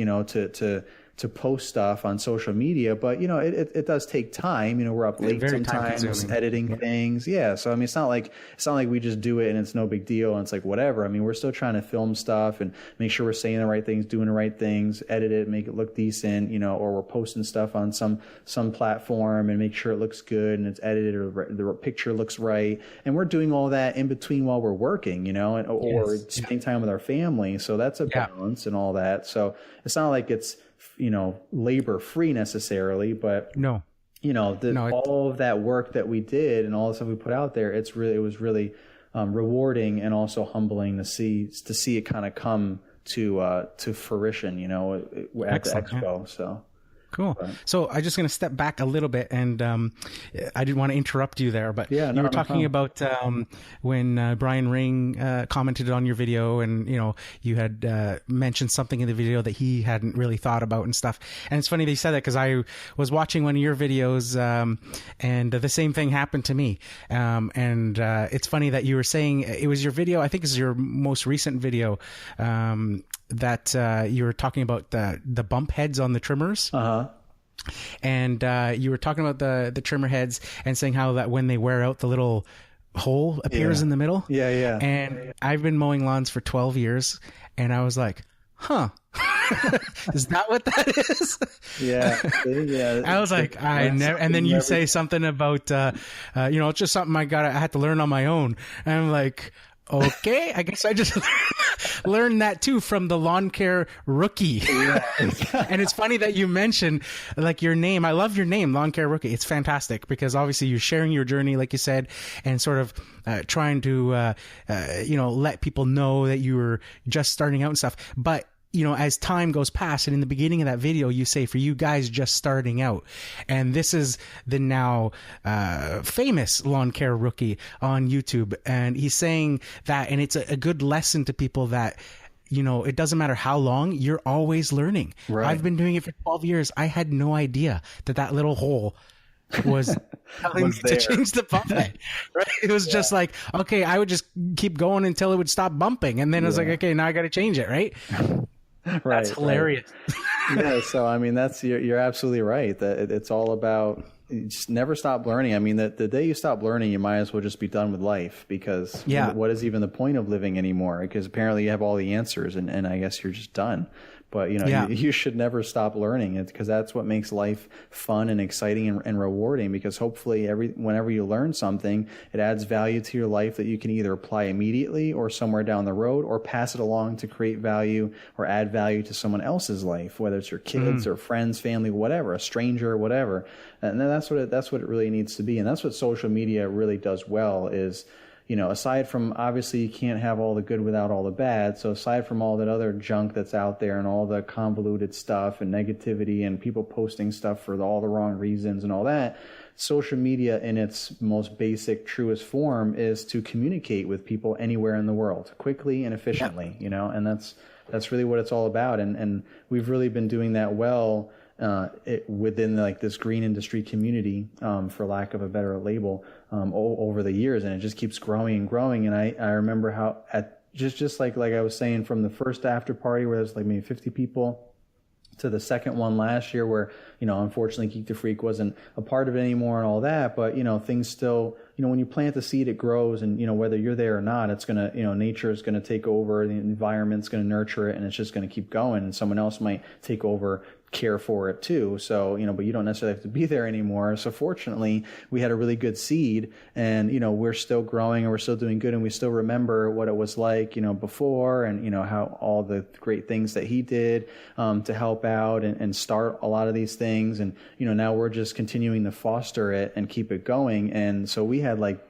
to post stuff on social media, but it does take time. We're up late sometimes editing things. Yeah. So it's not like we just do it and it's no big deal and it's like whatever. We're still trying to film stuff and make sure we're saying the right things, doing the right things, edit it, make it look decent, or we're posting stuff on some platform and make sure it looks good and it's edited or the picture looks right. And we're doing all that in between while we're working, or spending time with our family. So that's a balance and all that. So it's not like it's, labor free necessarily, but all of that work that we did and all the stuff we put out there, it was really rewarding and also humbling to see it kind of come to fruition, at the expo. So Cool. So I'm just going to step back a little bit, and I didn't want to interrupt you there, but you were talking about when Brian Ring commented on your video, and you had mentioned something in the video that he hadn't really thought about and stuff. And it's funny that you said that, because I was watching one of your videos, and the same thing happened to me. And it's funny that you were saying it was your video. I think it's your most recent video. That you were talking about the bump heads on the trimmers. And you were talking about the trimmer heads and saying how that when they wear out, the little hole appears in the middle. Yeah. And I've been mowing lawns for 12 years, and I was like, huh. Is that what that is? Yeah. I was like, I never. And then you say something about, it's just something I had to learn on my own. And I'm like, okay, I guess I just learned that too from the Lawn Care Rookie. Yeah. And it's funny that you mentioned like your name. I love your name, Lawn Care Rookie. It's fantastic, because obviously you're sharing your journey, like you said, and sort of trying to, let people know that you were just starting out and stuff. But as time goes past, and in the beginning of that video, you say for you guys just starting out, and this is the now famous Lawn Care Rookie on YouTube, and he's saying that, and it's a good lesson to people that, it doesn't matter how long, you're always learning. Right. I've been doing it for 12 years. I had no idea that little hole was telling me to change the bump head. Right? It was just like, okay, I would just keep going until it would stop bumping, and then I was like, okay, now I got to change it, right? Right, that's hilarious. Right. Yeah, so I mean, you're absolutely right. That it's all about, you just never stop learning. I mean, the day you stop learning, you might as well just be done with life, because what is even the point of living anymore? Because apparently you have all the answers, and I guess you're just done. But you should never stop learning it, because that's what makes life fun and exciting and rewarding. Because hopefully whenever you learn something, it adds value to your life that you can either apply immediately or somewhere down the road, or pass it along to create value or add value to someone else's life, whether it's your kids or friends, family, whatever, a stranger, whatever. And then that's what it really needs to be. And that's what social media really does well is, aside from, obviously you can't have all the good without all the bad. So aside from all that other junk that's out there and all the convoluted stuff and negativity and people posting stuff for all the wrong reasons and all that, social media in its most basic, truest form is to communicate with people anywhere in the world quickly and efficiently, and that's really what it's all about. And we've really been doing that well within like this green industry community, for lack of a better label, over the years, and it just keeps growing and growing. And I remember how just like I was saying, from the first after party where there's like maybe 50 people, to the second one last year where, unfortunately Geek the Freak wasn't a part of it anymore and all that. But, things still, when you plant the seed, it grows, and, whether you're there or not, it's going to, nature is going to take over, the environment's going to nurture it, and it's just going to keep going, and someone else might take over, care for it too. So, but you don't necessarily have to be there anymore. So fortunately, we had a really good seed, and, we're still growing and we're still doing good, and we still remember what it was like, before, and, how all the great things that he did, to help out and start a lot of these things. And, now we're just continuing to foster it and keep it going. And so we had like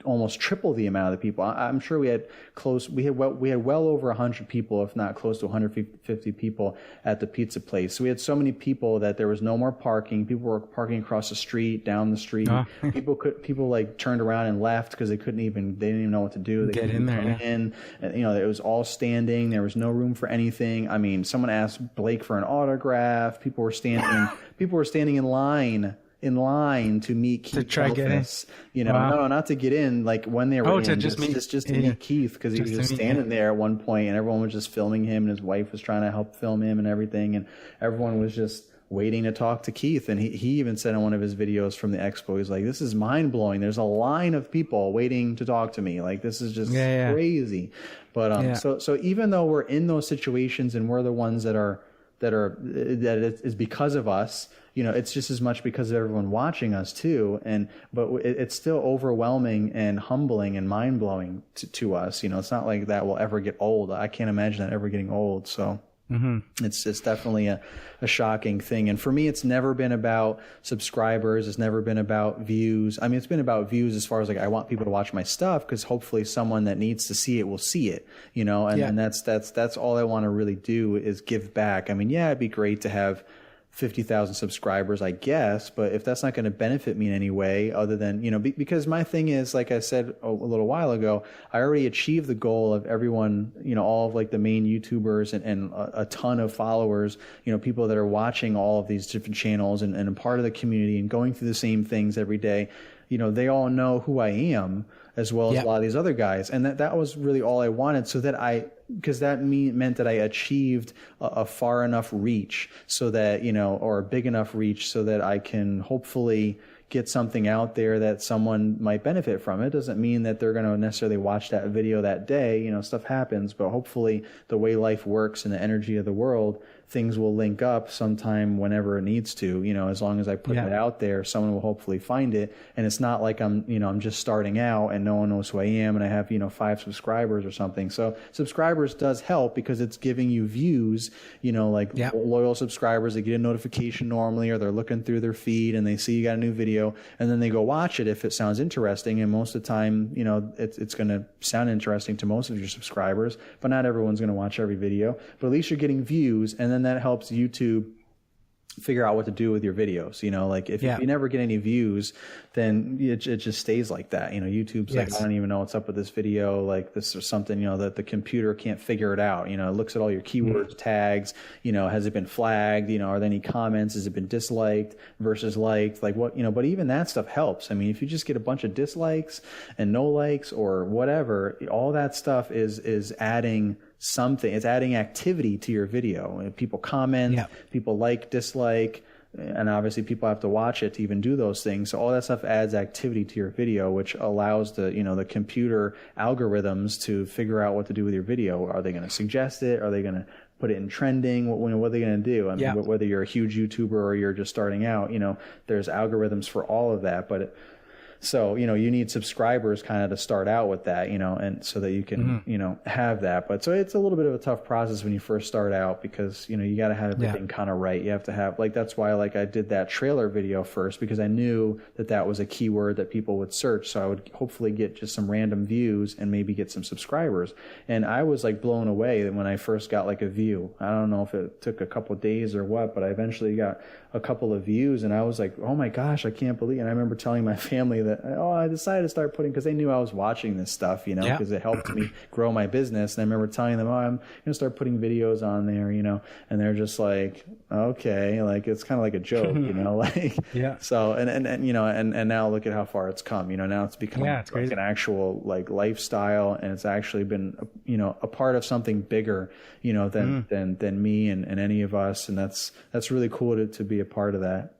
almost triple the amount of the people. I'm sure we had well over 100 people, if not close to 150 people at the pizza place. So we had so many people that there was no more parking. People were parking across the street, down the street. People like turned around and left because they didn't even know what to do. They get in there. And, it was all standing. There was no room for anything. I mean, someone asked Blake for an autograph. People were standing in line to meet Keith. To try to get in? No, not to get in, like when they were in, to just to meet Keith, because he was just standing there at one point, and everyone was just filming him, and his wife was trying to help film him and everything, and everyone was just waiting to talk to Keith. And he even said in one of his videos from the expo, he's like, this is mind-blowing. There's a line of people waiting to talk to me. Like, this is just crazy. But so even though we're in those situations and we're the ones that it is because of us, it's just as much because of everyone watching us too. But it's still overwhelming and humbling and mind blowing to us. It's not like that will ever get old. I can't imagine that ever getting old. So it's definitely a shocking thing. And for me, it's never been about subscribers. It's never been about views. I mean, it's been about views as far as like, I want people to watch my stuff, because hopefully someone that needs to see it will see it, and that's all I want to really do is give back. I mean, it'd be great to have 50,000 subscribers, I guess, but if that's not going to benefit me in any way other than, because my thing is, like I said a little while ago, I already achieved the goal of everyone, all of like the main YouTubers and a ton of followers, people that are watching all of these different channels and a part of the community and going through the same things every day. They all know who I am as well as a lot of these other guys. And that was really all I wanted, so that because that meant that I achieved a far enough reach so that, or a big enough reach so that I can hopefully get something out there that someone might benefit from. It doesn't mean that they're going to necessarily watch that video that day. Stuff happens, but hopefully the way life works and the energy of the world, things will link up sometime whenever it needs to, as long as I put it out there, someone will hopefully find it. And it's not like I'm just starting out and no one knows who I am and I have, 5 subscribers or something. So subscribers does help because it's giving you views, loyal subscribers, they get a notification normally, or they're looking through their feed and they see you got a new video and then they go watch it if it sounds interesting. And most of the time, it's going to sound interesting to most of your subscribers, but not everyone's going to watch every video, but at least you're getting views. And then that helps YouTube figure out what to do with your videos. Like if you never get any views, then it just stays like that. YouTube's like, I don't even know what's up with this video. Like this or something, that the computer can't figure it out. It looks at all your keywords, tags, has it been flagged? Are there any comments? Has it been disliked versus liked? Like what, but even that stuff helps. I mean, if you just get a bunch of dislikes and no likes or whatever, all that stuff is adding something. It's adding activity to your video. People comment, people like, dislike, and obviously people have to watch it to even do those things. So all that stuff adds activity to your video, which allows the computer algorithms to figure out what to do with your video. Are they going to suggest it? Are they going to put it in trending? What are they going to do? I mean, whether you're a huge YouTuber or you're just starting out, there's algorithms for all of that, but so, you need subscribers kind of to start out with that, and so that you can, have that. But so it's a little bit of a tough process when you first start out because, you got to have everything kind of right. You have to have that's why I did that trailer video first, because I knew that was a keyword that people would search. So I would hopefully get just some random views and maybe get some subscribers. And I was blown away when I first got a view. I don't know if it took a couple of days or what, but I eventually got a couple of views and I was like, oh my gosh, I can't believe it. And I remember telling my family that, I decided to start putting, because they knew I was watching this stuff, because it helped me grow my business. And I remember telling them, I'm going to start putting videos on there, and they're just like, okay, it's kind of like a joke, So, and now look at how far it's come, now it's become an actual lifestyle, and it's actually been, a part of something bigger, than me and any of us. And that's really cool to be a part of that.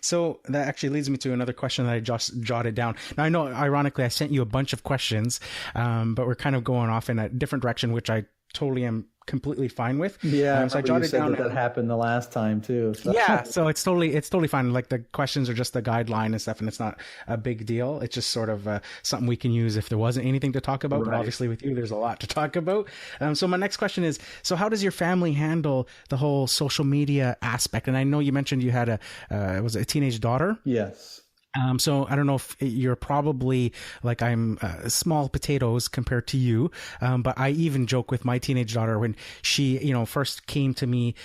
So that actually leads me to another question that I just jotted down. Now, I know, ironically, I sent you a bunch of questions, but we're kind of going off in a different direction, which I totally am completely fine with. So I jotted down that happened the last time too. So. So it's totally fine. The questions are just the guideline and stuff, and it's not a big deal. It's just sort of something we can use if there wasn't anything to talk about. Right. But obviously with you, there's a lot to talk about. So my next question is, so how does your family handle the whole social media aspect? And I know you mentioned you had a teenage daughter. Yes. So I don't know if you're probably I'm small potatoes compared to you. But I even joke with my teenage daughter when she, first came to me,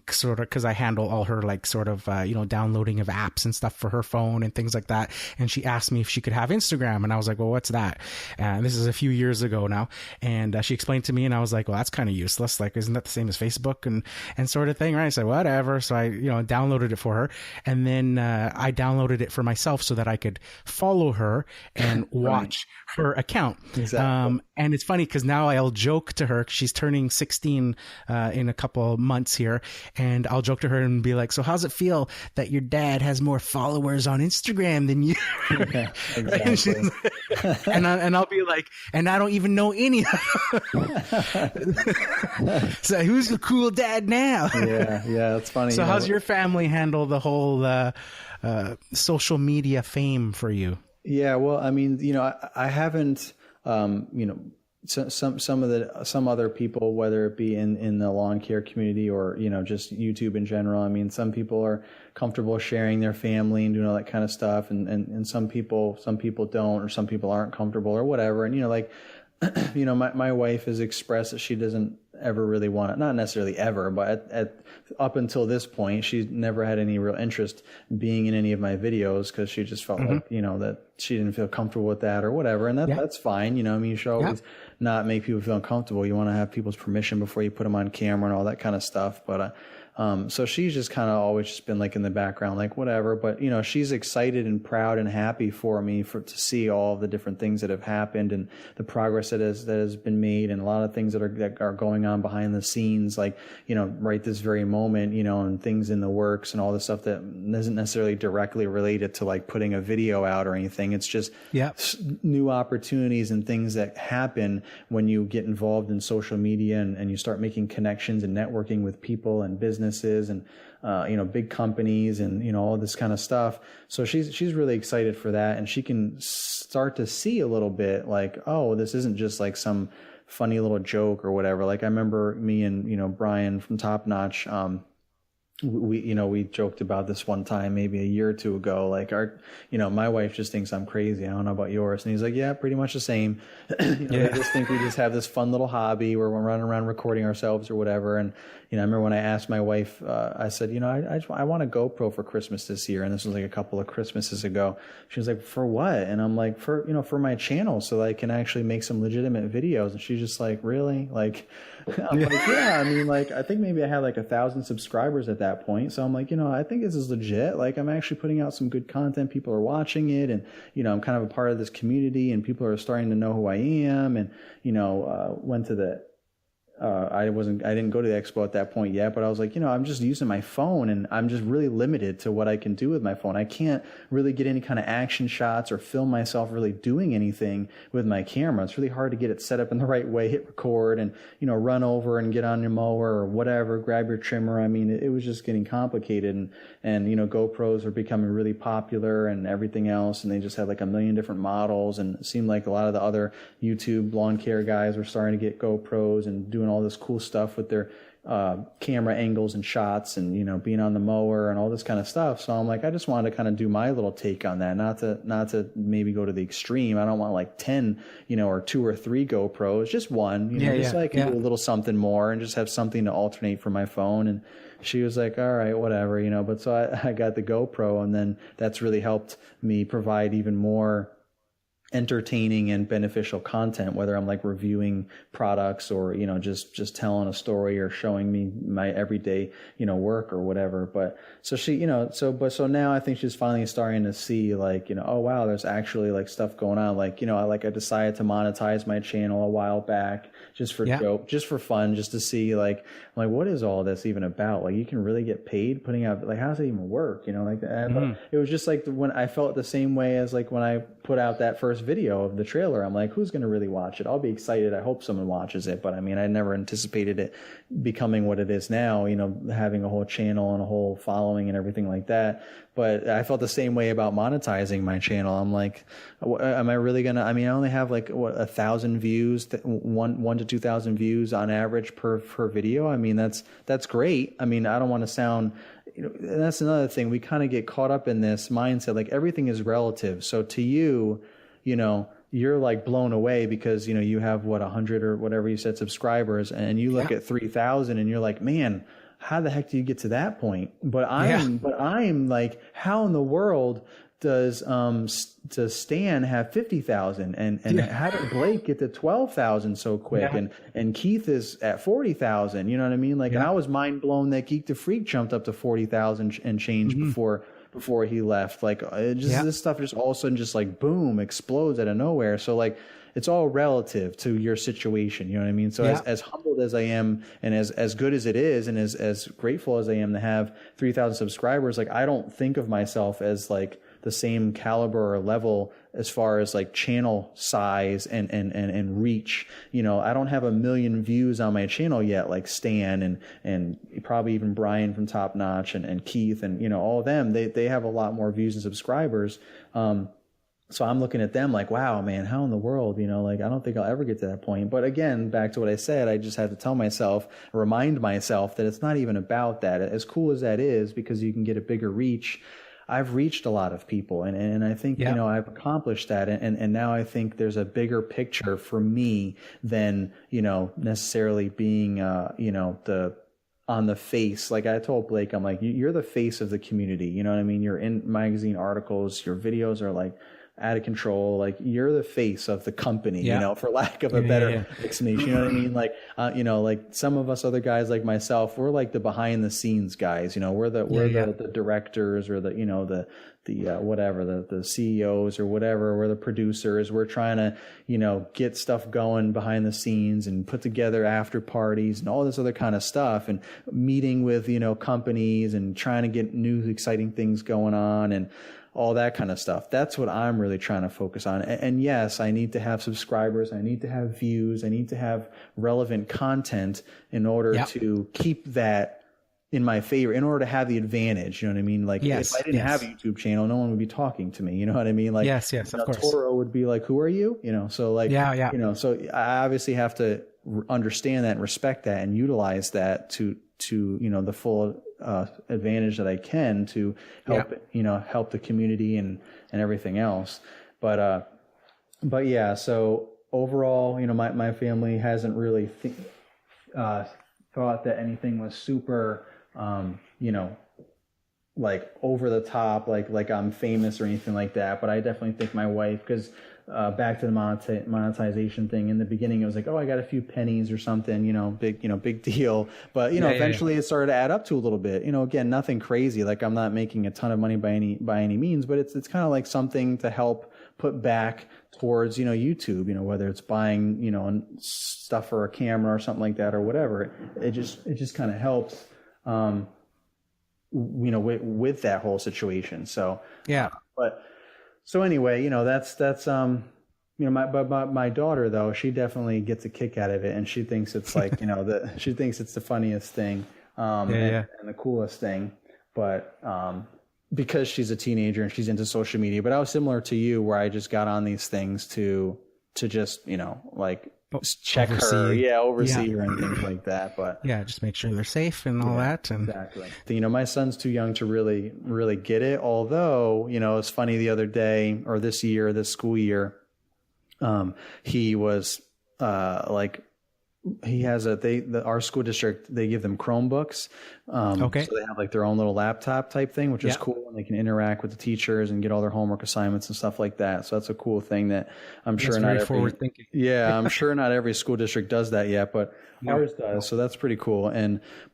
sort of, cause I handle all her downloading of apps and stuff for her phone and things like that. And she asked me if she could have Instagram. And I was like, well, what's that? And this is a few years ago now. And she explained to me and I was like, well, that's kind of useless. Isn't that the same as Facebook and sort of thing? Right. I said, whatever. So I, downloaded it for her. And then, I downloaded it for myself so that I could follow her and watch her account. Exactly. And it's funny because now I'll joke to her, she's turning 16 in a couple of months here, and I'll joke to her and be like, so how's it feel that your dad has more followers on Instagram than you? Yeah, exactly. and I'll be like, and I don't even know any of them. So who's the cool dad now? Yeah, that's funny. So how's your family handle the whole social media fame for you? Yeah, well, I mean, I haven't, some other people, whether it be in the lawn care community or, just YouTube in general. I mean, some people are comfortable sharing their family and doing all that kind of stuff. And some people don't, or some people aren't comfortable or whatever. And, my wife has expressed that she doesn't ever really wanted, not necessarily ever, but up until this point, she never had any real interest being in any of my videos because she just felt like, that she didn't feel comfortable with that or whatever. And that's fine. You should always not make people feel uncomfortable. You want to have people's permission before you put them on camera and all that kind of stuff. But, so she's just kind of always just been like in the background, like whatever. But, she's excited and proud and happy for me to see all the different things that have happened and the progress that has been made and a lot of things that are going on behind the scenes, like, right this very moment, and things in the works and all the stuff that isn't necessarily directly related to like putting a video out or anything. It's just new opportunities and things that happen when you get involved in social media and you start making connections and networking with people and businesses and big companies and all this kind of stuff. So she's really excited for that, and she can start to see a little bit like, oh, this isn't just like some funny little joke or whatever. Like I remember me and Brian from Top Notch, we joked about this one time, maybe a year or two ago, like my wife just thinks I'm crazy. I don't know about yours. And he's like, yeah, pretty much the same. They just think we just have this fun little hobby where we're running around recording ourselves or whatever. And, I remember when I asked my wife, I said, I want a GoPro for Christmas this year. And this was like a couple of Christmases ago. She was like, for what? And I'm like, for my channel so that I can actually make some legitimate videos. And she's just like, really? Like, I'm like, yeah, I think maybe I had like 1,000 subscribers at that point. So I'm like, I think this is legit. Like I'm actually putting out some good content. People are watching it and, I'm kind of a part of this community and people are starting to know who I am. And, went to the, I didn't go to the expo at that point yet, but I was like, I'm just using my phone and I'm just really limited to what I can do with my phone. I can't really get any kind of action shots or film myself really doing anything with my camera. It's really hard to get it set up in the right way, hit record and, run over and get on your mower or whatever, grab your trimmer. It was just getting complicated and GoPros are becoming really popular and everything else. And they just had like a million different models, and it seemed like a lot of the other YouTube lawn care guys were starting to get GoPros and doing all this cool stuff with their camera angles and shots and being on the mower and all this kind of stuff. So I'm like, I just wanted to kind of do my little take on that, not to maybe go to the extreme. I don't want like 10 or 2 or 3 GoPros, just one, just so I can do a little something more and just have something to alternate for my phone. And she was like, all right, whatever, but so I got the GoPro, and then that's really helped me provide even more entertaining and beneficial content, whether I'm like reviewing products or, just telling a story or showing me my everyday, work or whatever. But so she, so now I think she's finally starting to see like, oh wow, there's actually like stuff going on. Like, I decided to monetize my channel a while back just for joke, just for fun, just to see like, what is all this even about? Like you can really get paid putting out, like, how does it even work? Like that. It was just like when I felt the same way as like when I put out that first video of the trailer. I'm like, who's going to really watch it? I'll be excited. I hope someone watches it. But I never anticipated it becoming what it is now, having a whole channel and a whole following and everything like that. But I felt the same way about monetizing my channel. I'm like, am I really going to, I only have like 1,000 views, 1 to 2,000 views on average per video. That's great. I don't want to sound, and that's another thing. We kind of get caught up in this mindset, like everything is relative. So to you, you're like blown away because, you have 100 or whatever you said subscribers, and you look at 3,000 and you're like, man, how the heck do you get to that point? But I'm like, how in the world does Stan have 50,000 and how did Blake get to 12,000 so quick and Keith is at 40,000, you know what I mean? Like, and I was mind blown that Geek to Freak jumped up to 40,000 and change before he left. Like this stuff just all of a sudden just like boom explodes out of nowhere. So like it's all relative to your situation, you know what I mean? So as humbled as I am and as good as it is and as grateful as I am to have 3,000 subscribers, like I don't think of myself as like the same caliber or level as far as like channel size and reach. I don't have 1 million views on my channel yet, like Stan and probably even Brian from Top Notch and Keith and, all of them, they have a lot more views and subscribers. So I'm looking at them like, wow, man, how in the world, like, I don't think I'll ever get to that point. But again, back to what I said, I just have to tell myself, remind myself that it's not even about that. As cool as that is, because you can get a bigger reach, I've reached a lot of people, and I think, you know, I've accomplished that. And now I think there's a bigger picture for me than, you know, necessarily being, you know, on the face. Like I told Blake, I'm like, you're the face of the community. You know what I mean? You're in magazine articles, your videos are like out of control. Like you're the face of the company, you know, for lack of a better explanation. You know what I mean? Like, you know, like some of us other guys like myself, we're like the behind the scenes guys, you know, we're the directors or the, you know, the whatever, the CEOs or whatever, we're the producers. We're trying to, you know, get stuff going behind the scenes and put together after parties and all this other kind of stuff, and meeting with, you know, companies and trying to get new exciting things going on and all that kind of stuff. That's what I'm really trying to focus on. And yes, I need to have subscribers. I need to have views. I need to have relevant content in order to keep that in my favor, in order to have the advantage. You know what I mean? Like if I didn't have a YouTube channel, no one would be talking to me. You know what I mean? Like, of course. Toro would be like, who are you? You know, so like, you know, so I obviously have to understand that and respect that and utilize that to, you know, the full advantage that I can to help, you know, help the community and everything else. But yeah, so overall, you know, my family hasn't really thought that anything was super, you know, like over the top, like I'm famous or anything like that. But I definitely think my wife, because back to the monetization thing, in the beginning it was like, oh, I got a few pennies or something, you know, big deal. But you know, eventually it started to add up to a little bit. You know, again, nothing crazy. Like I'm not making a ton of money by any means, but it's kind of like something to help put back towards, you know, YouTube. You know, whether it's buying, you know, stuff for a camera or something like that or whatever. It just kind of helps. You know, with that whole situation. So so anyway, you know, that's you know, my daughter though, she definitely gets a kick out of it, and she thinks it's like, you know, she thinks it's the funniest thing, and the coolest thing. But because she's a teenager and she's into social media, but I was similar to you, where I just got on these things to just, you know, like check oversee her and things like that. But just make sure they're safe and all that. And exactly. You know, my son's too young to really get it. Although, you know, it's funny, the other day or this school year, he was like, he has our school district, they give them Chromebooks. So they have like their own little laptop type thing, which is cool. And they can interact with the teachers and get all their homework assignments and stuff like that. So that's a cool thing that I'm sure not forward thinking. I'm sure not every school district does that yet, but ours does. So that's pretty cool.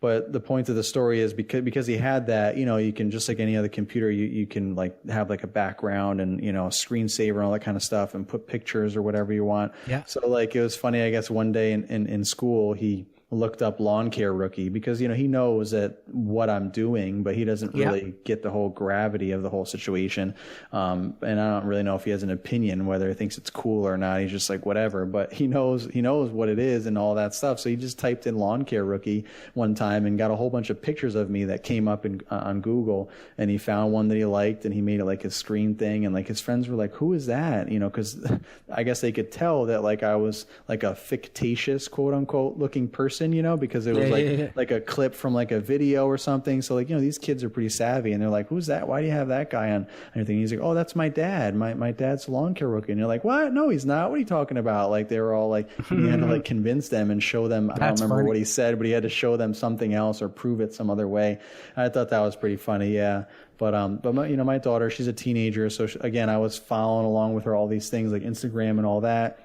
But the point of the story is because he had that, you know, you can, just like any other computer, you can like have like a background and, you know, a screensaver and all that kind of stuff, and put pictures or whatever you want. So like, it was funny, I guess one day in school, he looked up Lawn Care Rookie, because, you know, he knows that what I'm doing, but he doesn't really get the whole gravity of the whole situation. And I don't really know if he has an opinion whether he thinks it's cool or not. He's just like, whatever, but he knows what it is and all that stuff. So he just typed in Lawn Care Rookie one time and got a whole bunch of pictures of me that came up on Google, and he found one that he liked, and he made it like his screen thing. And like his friends were like, who is that? You know, cause I guess they could tell that like I was like a fictitious, quote unquote, looking person, you know, because it was like a clip from like a video or something. So like, you know, these kids are pretty savvy, and they're like, who's that? Why do you have that guy on anything? He's like, oh, that's my dad. My dad's a Lawn Care Rookie. And you're like, what? No, he's not. What are you talking about? Like, they were all like, he had to like convince them and show them. I don't remember what he said, but he had to show them something else or prove it some other way. I thought that was pretty funny. Yeah. But my, you know, my daughter, she's a teenager. So again, I was following along with her, all these things like Instagram and all that.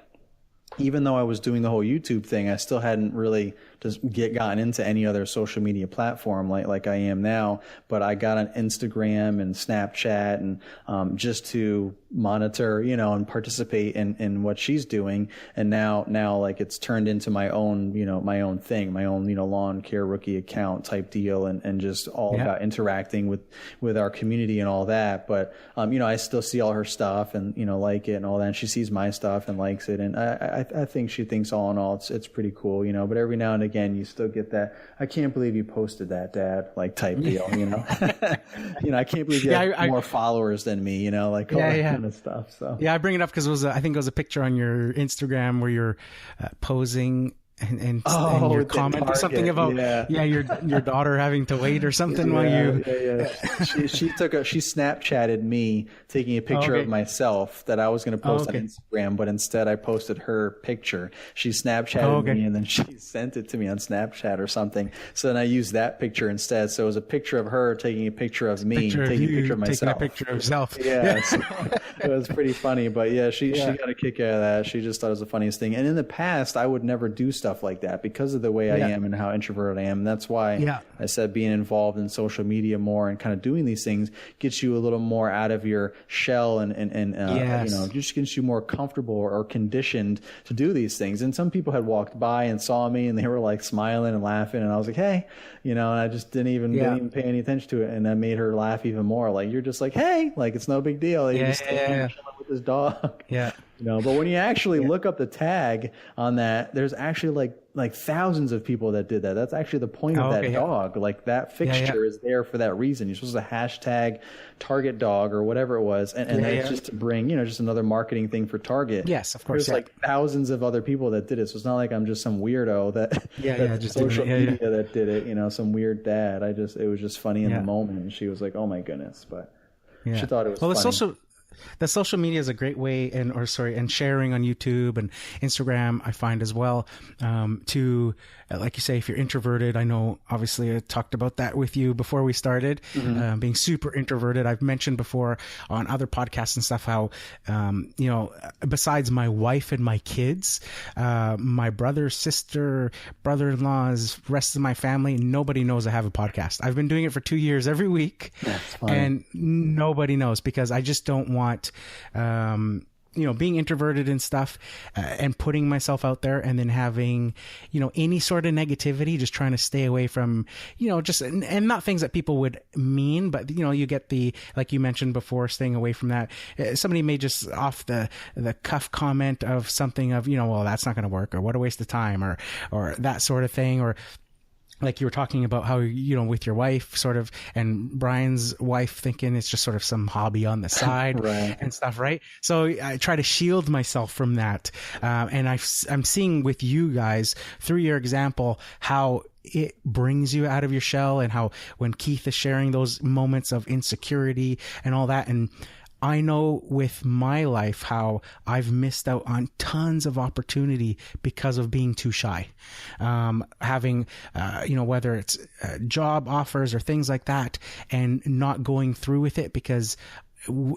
Even though I was doing the whole YouTube thing, I still hadn't really just gotten into any other social media platform like I am now. But I got on Instagram and Snapchat and just to monitor, you know, and participate in what she's doing. And now like it's turned into my own, you know, my own thing, my own, you know, Lawn Care Rookie account type deal, and just all about interacting with our community and all that. But you know, I still see all her stuff and, you know, like it and all that. And she sees my stuff and likes it. And I think she thinks all in all it's pretty cool, you know. But every now and again you still get that, I can't believe you posted that, Dad, like type deal, you know. You know, I can't believe you have more followers than me, you know, like all that kind of stuff. So I bring it up because I think it was a picture on your Instagram where you're posing and your comment or something about your daughter having to wait or something while you she Snapchatted me taking a picture of myself that I was going to post on Instagram, but instead I posted her picture. She Snapchatted me and then she sent it to me on Snapchat or something. So then I used that picture instead. So it was a picture of her taking a picture of me taking a picture of myself. Taking a picture of yourself. Yeah, so it was pretty funny. But yeah, she got a kick out of that. She just thought it was the funniest thing. And in the past, I would never do stuff like that because of the way I am and how introverted I am. And that's why I said being involved in social media more and kind of doing these things gets you a little more out of your shell and you know, just gets you more comfortable or conditioned to do these things. And some people had walked by and saw me and they were like smiling and laughing, and I was like, hey, you know, and I just didn't even pay any attention to it, and that made her laugh even more. Like, you're just like, hey, like, it's no big deal. You just chilling with this dog. Yeah. You know, but when you actually look up the tag on that, there's actually like thousands of people that did that. That's actually the point of that dog. Like, that fixture is there for that reason. You're supposed to hashtag Target dog or whatever it was, and that's just to bring, you know, just another marketing thing for Target. Yes, of course. There's like thousands of other people that did it, so it's not like I'm just some weirdo that just social media that did it. You know, some weird dad. It was just funny in the moment, and she was like, oh my goodness, but she thought it was funny. The social media is a great way, and sharing on YouTube and Instagram, I find as well, to, like you say, if you're introverted, I know obviously I talked about that with you before we started, being super introverted. I've mentioned before on other podcasts and stuff how, you know, besides my wife and my kids, my brother, sister, brother-in-laws, rest of my family, nobody knows I have a podcast. I've been doing it for 2 years every week, and nobody knows because I just don't want, you know, being introverted and stuff, and putting myself out there and then having, you know, any sort of negativity, just trying to stay away from, you know, just, and not things that people would mean, but, you know, you get the, like you mentioned before, staying away from that. Somebody may just off the cuff comment of something of, you know, well, that's not going to work, or what a waste of time, or that sort of thing, or like you were talking about how, you know, with your wife sort of, and Brian's wife thinking it's just sort of some hobby on the side and stuff. Right. So I try to shield myself from that. And I'm seeing with you guys through your example, how it brings you out of your shell, and how when Keith is sharing those moments of insecurity and all that. And I know with my life how I've missed out on tons of opportunity because of being too shy. Having, you know, whether it's job offers or things like that, and not going through with it because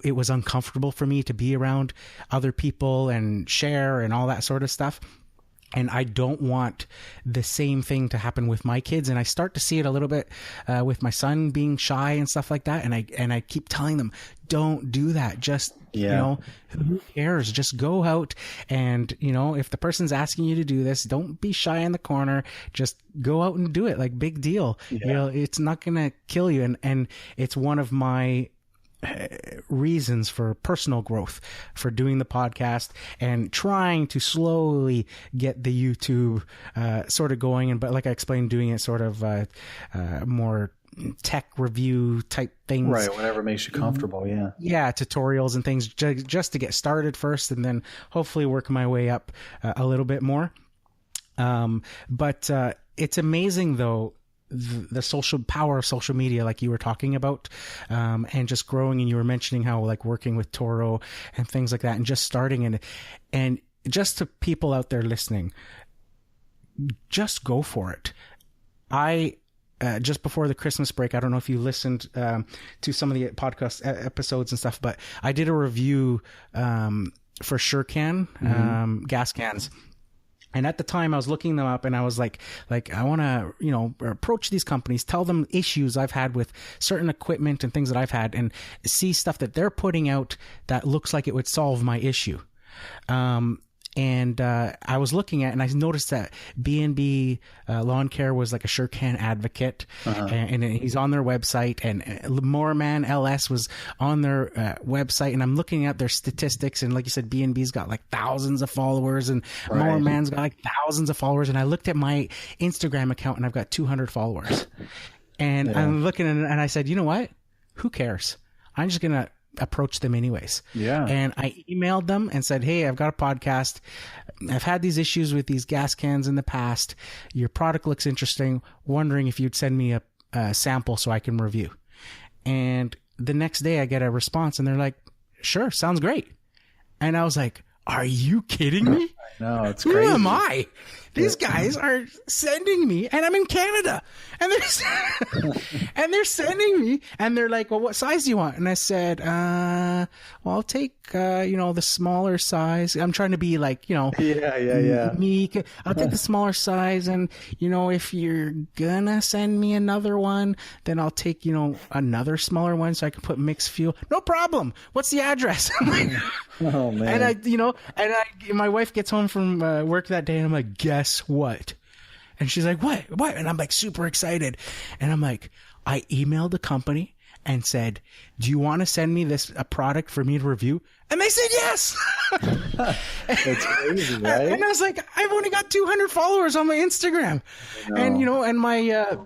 it was uncomfortable for me to be around other people and share and all that sort of stuff. And I don't want the same thing to happen with my kids. And I start to see it a little bit with my son being shy and stuff like that. And I keep telling them, don't do that. Just, you know, who cares? Just go out and, you know, if the person's asking you to do this, don't be shy in the corner. Just go out and do it. Like, big deal. You know, it's not going to kill you. And it's one of my reasons for personal growth, for doing the podcast and trying to slowly get the YouTube sort of going. And, but like I explained, doing it sort of more tech review type things. Right. Whatever makes you comfortable. Yeah. Yeah. Tutorials and things just to get started first, and then hopefully work my way up a little bit more. But it's amazing though, the social power of social media, like you were talking about, and just growing. And you were mentioning how, like, working with Toro and things like that, and just starting, and just to people out there listening, just go for it. I, just before the Christmas break, I don't know if you listened to some of the podcast episodes and stuff, but I did a review for SureCan gas cans. And at the time I was looking them up, and I was like, I want to, you know, approach these companies, tell them issues I've had with certain equipment and things that I've had, and see stuff that they're putting out that looks like it would solve my issue. And I was looking at, and I noticed that B&B Lawn Care was like a SureCan advocate, and he's on their website, and Moorman LS was on their website, and I'm looking at their statistics, and like you said, B&B's got like thousands of followers, and Moorman's got like thousands of followers, and I looked at my Instagram account, and I've got 200 followers, and I'm looking, and I said, you know what? Who cares? I'm just gonna approach them anyways. Yeah. And I emailed them and said, hey, I've got a podcast. I've had these issues with these gas cans in the past. Your product looks interesting. Wondering if you'd send me a sample so I can review. And the next day I get a response and they're like, sure, sounds great. And I was like, are you kidding me? No, it's Who crazy. am I? These guys are sending me, and I'm in Canada, and they're sending me, and they're like, well, what size do you want? And I said, well, I'll take, the smaller size. I'm trying to be like, meek. I'll take the smaller size. And, if you're gonna send me another one, then I'll take, another smaller one so I can put mixed fuel. No problem. What's the address? Oh man. And my wife gets home from work that day and I'm like, guess what? And she's like, what? And I'm like super excited. And I'm like, I emailed the company and said, do you want to send me a product for me to review? And they said yes. That's crazy, right? And I was like, I've only got 200 followers on my Instagram. And, and my,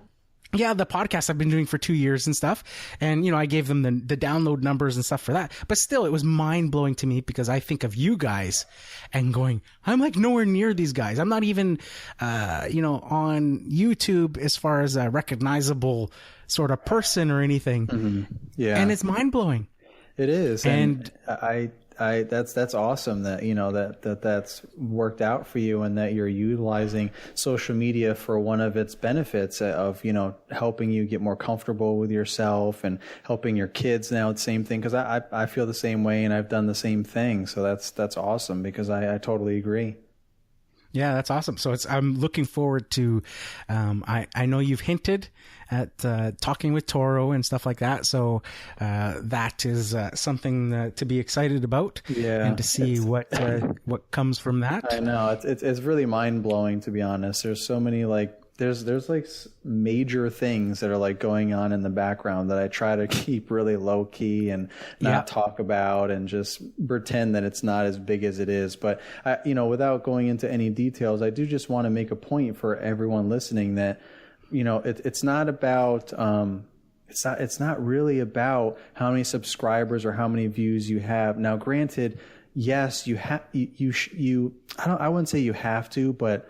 the podcast I've been doing for 2 years and stuff. And, I gave them the download numbers and stuff for that. But still, it was mind blowing to me because I think of you guys and going, I'm like nowhere near these guys. I'm not even, on YouTube as far as a recognizable sort of person or anything. Mm-hmm. Yeah. And it's mind blowing. It is. And I that's awesome that that's worked out for you and that you're utilizing social media for one of its benefits of, helping you get more comfortable with yourself and helping your kids now. The same thing. Cause I feel the same way and I've done the same thing. So that's awesome because I totally agree. Yeah, that's awesome. So I'm looking forward to, I know you've hinted at talking with Toro and stuff like that. So that is something to be excited about, and to see what comes from that. I know it's really mind blowing, to be honest. There's so many there's like major things that are like going on in the background that I try to keep really low key and not talk about and just pretend that it's not as big as it is. But without going into any details, I do just want to make a point for everyone listening that, it's not about, it's not really about how many subscribers or how many views you have. Now, granted, yes, I wouldn't say you have to, but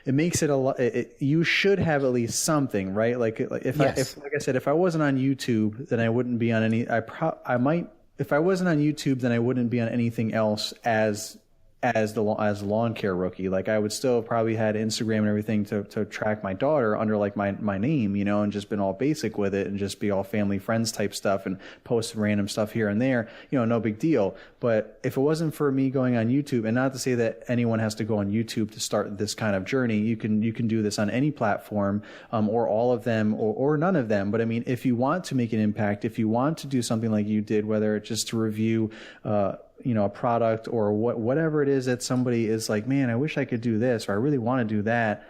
it makes it a lot. You should have at least something, right? If I said, if I wasn't on YouTube, then I wouldn't be on any. If I wasn't on YouTube, then I wouldn't be on anything else as the lawn care rookie. Like I would still probably had Instagram and everything to track my daughter under like my name, and just been all basic with it and just be all family friends type stuff and post random stuff here and there, no big deal. But if it wasn't for me going on YouTube, and not to say that anyone has to go on YouTube to start this kind of journey, you can do this on any platform, or all of them or none of them. But I mean, if you want to make an impact, if you want to do something like you did, whether it's just to review, a product or whatever it is that somebody is like, man, I wish I could do this, or I really want to do that.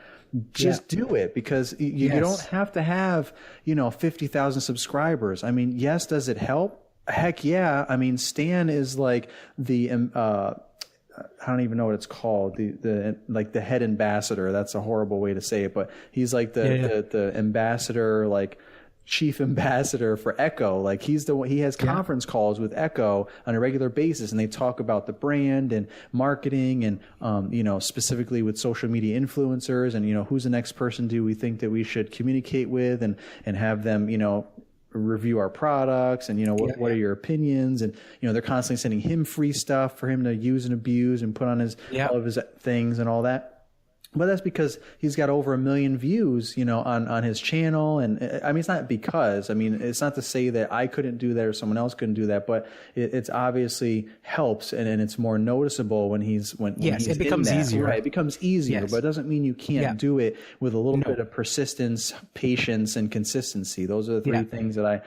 Just do it, because you don't have to have, 50,000 subscribers. I mean, yes, does it help? Heck yeah. I mean, Stan is like the, I don't even know what it's called. The head ambassador. That's a horrible way to say it, but he's like the ambassador, like chief ambassador for Echo. Like he has conference calls with Echo on a regular basis, and they talk about the brand and marketing and, specifically with social media influencers and, who's the next person do we think that we should communicate with and have them, review our products and, what are your opinions? And, they're constantly sending him free stuff for him to use and abuse and put on all of his things and all that. But that's because he's got over 1 million views, on his channel. And I mean, it's not because, it's not to say that I couldn't do that or someone else couldn't do that, but it's obviously helps and it's more noticeable when he's it becomes easier. Right. It becomes easier, but it doesn't mean you can't do it with a little bit of persistence, patience, and consistency. Those are the three things that I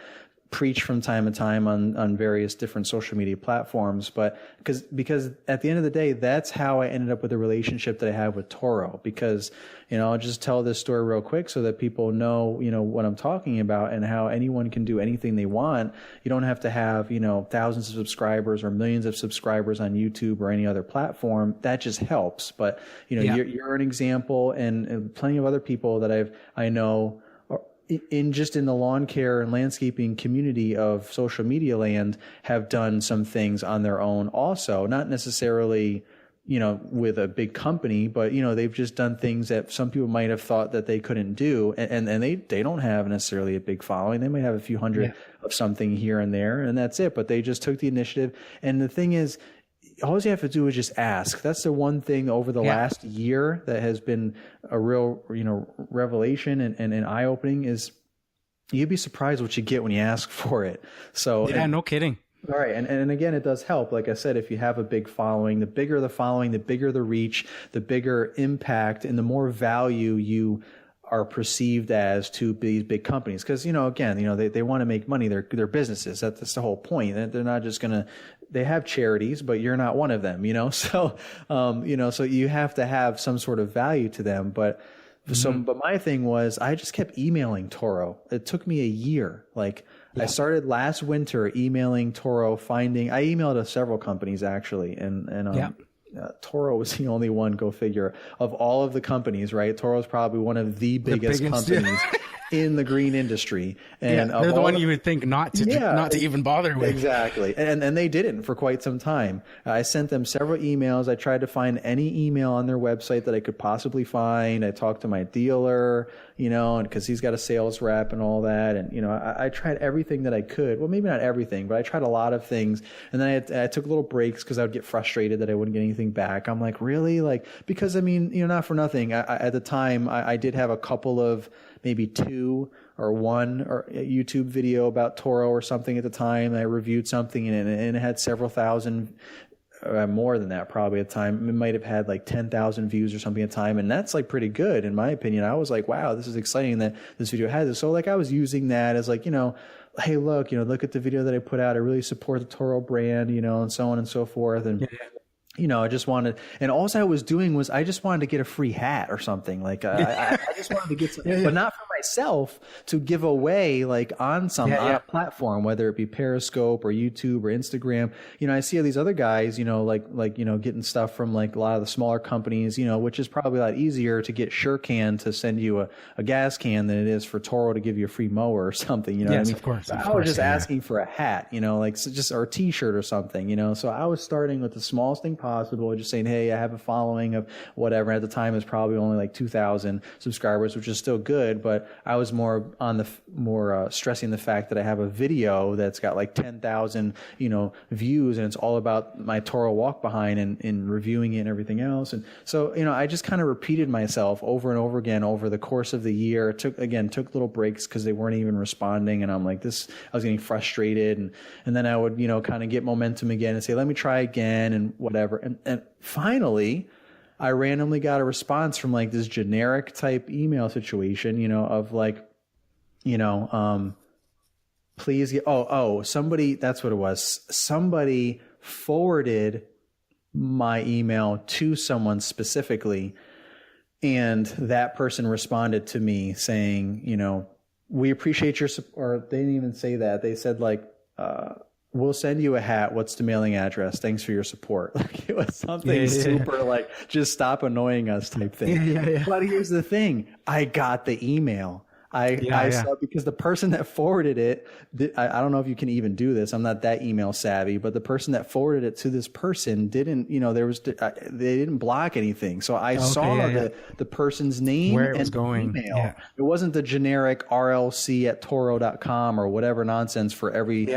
preach from time to time on various different social media platforms. But because at the end of the day, that's how I ended up with the relationship that I have with Toro. Because, I'll just tell this story real quick so that people know, what I'm talking about and how anyone can do anything they want. You don't have to have, thousands of subscribers or millions of subscribers on YouTube or any other platform. That just helps. But, you're an example, and plenty of other people that I know in the lawn care and landscaping community of social media land have done some things on their own also, not necessarily, with a big company, but, they've just done things that some people might have thought that they couldn't do. And they don't have necessarily a big following. They might have a few hundred of something here and there, and that's it. But they just took the initiative. And the thing is, all you have to do is just ask. That's the one thing over the last year that has been a real, revelation and eye-opening is you'd be surprised what you get when you ask for it. So no kidding. All right. And again, it does help. Like I said, if you have a big following, the bigger the following, the bigger the reach, the bigger impact, and the more value you are perceived as to these big companies. Because, again, they want to make money. They're businesses. That's the whole point. They're not just going to, they have charities, but you're not one of them, So, so you have to have some sort of value to them. But but my thing was I just kept emailing Toro. It took me a year. I started last winter emailing Toro, I emailed to several companies actually. And Toro was the only one, go figure, of all of the companies, right? Toro is probably one of the biggest companies in the green industry. And they're the one you would think not to even bother with. Exactly. And they didn't for quite some time. I sent them several emails. I tried to find any email on their website that I could possibly find. I talked to my dealer, and because he's got a sales rep and all that. And, I tried everything that I could. Well, maybe not everything, but I tried a lot of things. And then I took little breaks because I would get frustrated that I wouldn't get anything back. I'm like, really? Because not for nothing. At the time I did have a couple of maybe 2 or 1 or a YouTube video about Toro or something at the time. I reviewed something and it had several thousand, more than that probably at the time. It might have had 10,000 views or something at the time. And that's pretty good in my opinion. I was like, wow, this is exciting that this video has this. So I was using that as hey, look at the video that I put out. I really support the Toro brand, and so on and so forth. And I just wanted, and all I was doing was I just wanted to get a free hat or something. I just wanted to get something, but not for myself, to give away on some platform, whether it be Periscope or YouTube or Instagram. I see all these other guys, getting stuff from a lot of the smaller companies, which is probably a lot easier to get SureCan to send you a gas can than it is for Toro to give you a free mower or something. What I mean? Of course. I was just asking for a hat, or a T-shirt or something. So I was starting with the smallest thing possible, just saying, hey, I have a following of whatever. At the time, it was probably only 2,000 subscribers, which is still good, but I was more stressing the fact that I have a video that's got 10,000, views, and it's all about my Toro walk behind and reviewing it and everything else. And so, I just kind of repeated myself over and over again over the course of the year. Took little breaks because they weren't even responding. And I'm I was getting frustrated. And then I would, kind of get momentum again and say, let me try again and whatever. And finally, I randomly got a response from this generic type email situation, of please get, somebody, that's what it was. Somebody forwarded my email to someone specifically. And that person responded to me saying, we appreciate your support. Or they didn't even say that. They said we'll send you a hat. What's the mailing address? Thanks for your support. It was something super just stop annoying us type thing. But here's the thing. I got the email. I saw, because the person that forwarded it, I don't know if you can even do this. I'm not that email savvy, but the person that forwarded it to this person didn't, they didn't block anything. So I saw the person's name, where it was going. Email. Yeah. It wasn't the generic RLC@toro.com or whatever nonsense for every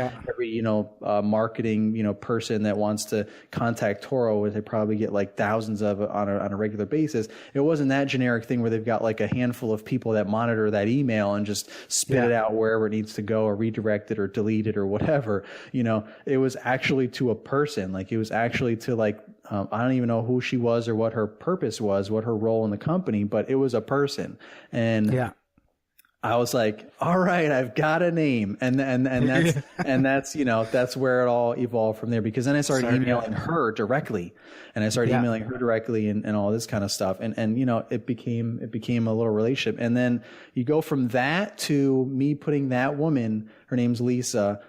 marketing, person that wants to contact Toro, where they probably get thousands of it on a regular basis. It wasn't that generic thing where they've got a handful of people that monitor that email and just spit it out wherever it needs to go, or redirect it or delete it or whatever. It was actually to a person. It was actually to I don't even know who she was or what her purpose was, what her role in the company, but it was a person. And I was like, all right, I've got a name. And that's, and that's, that's where it all evolved from there, because then I started emailing her directly, and I started emailing her directly and all this kind of stuff. And, it became a little relationship. And then you go from that to me putting that woman, her name's Lisa,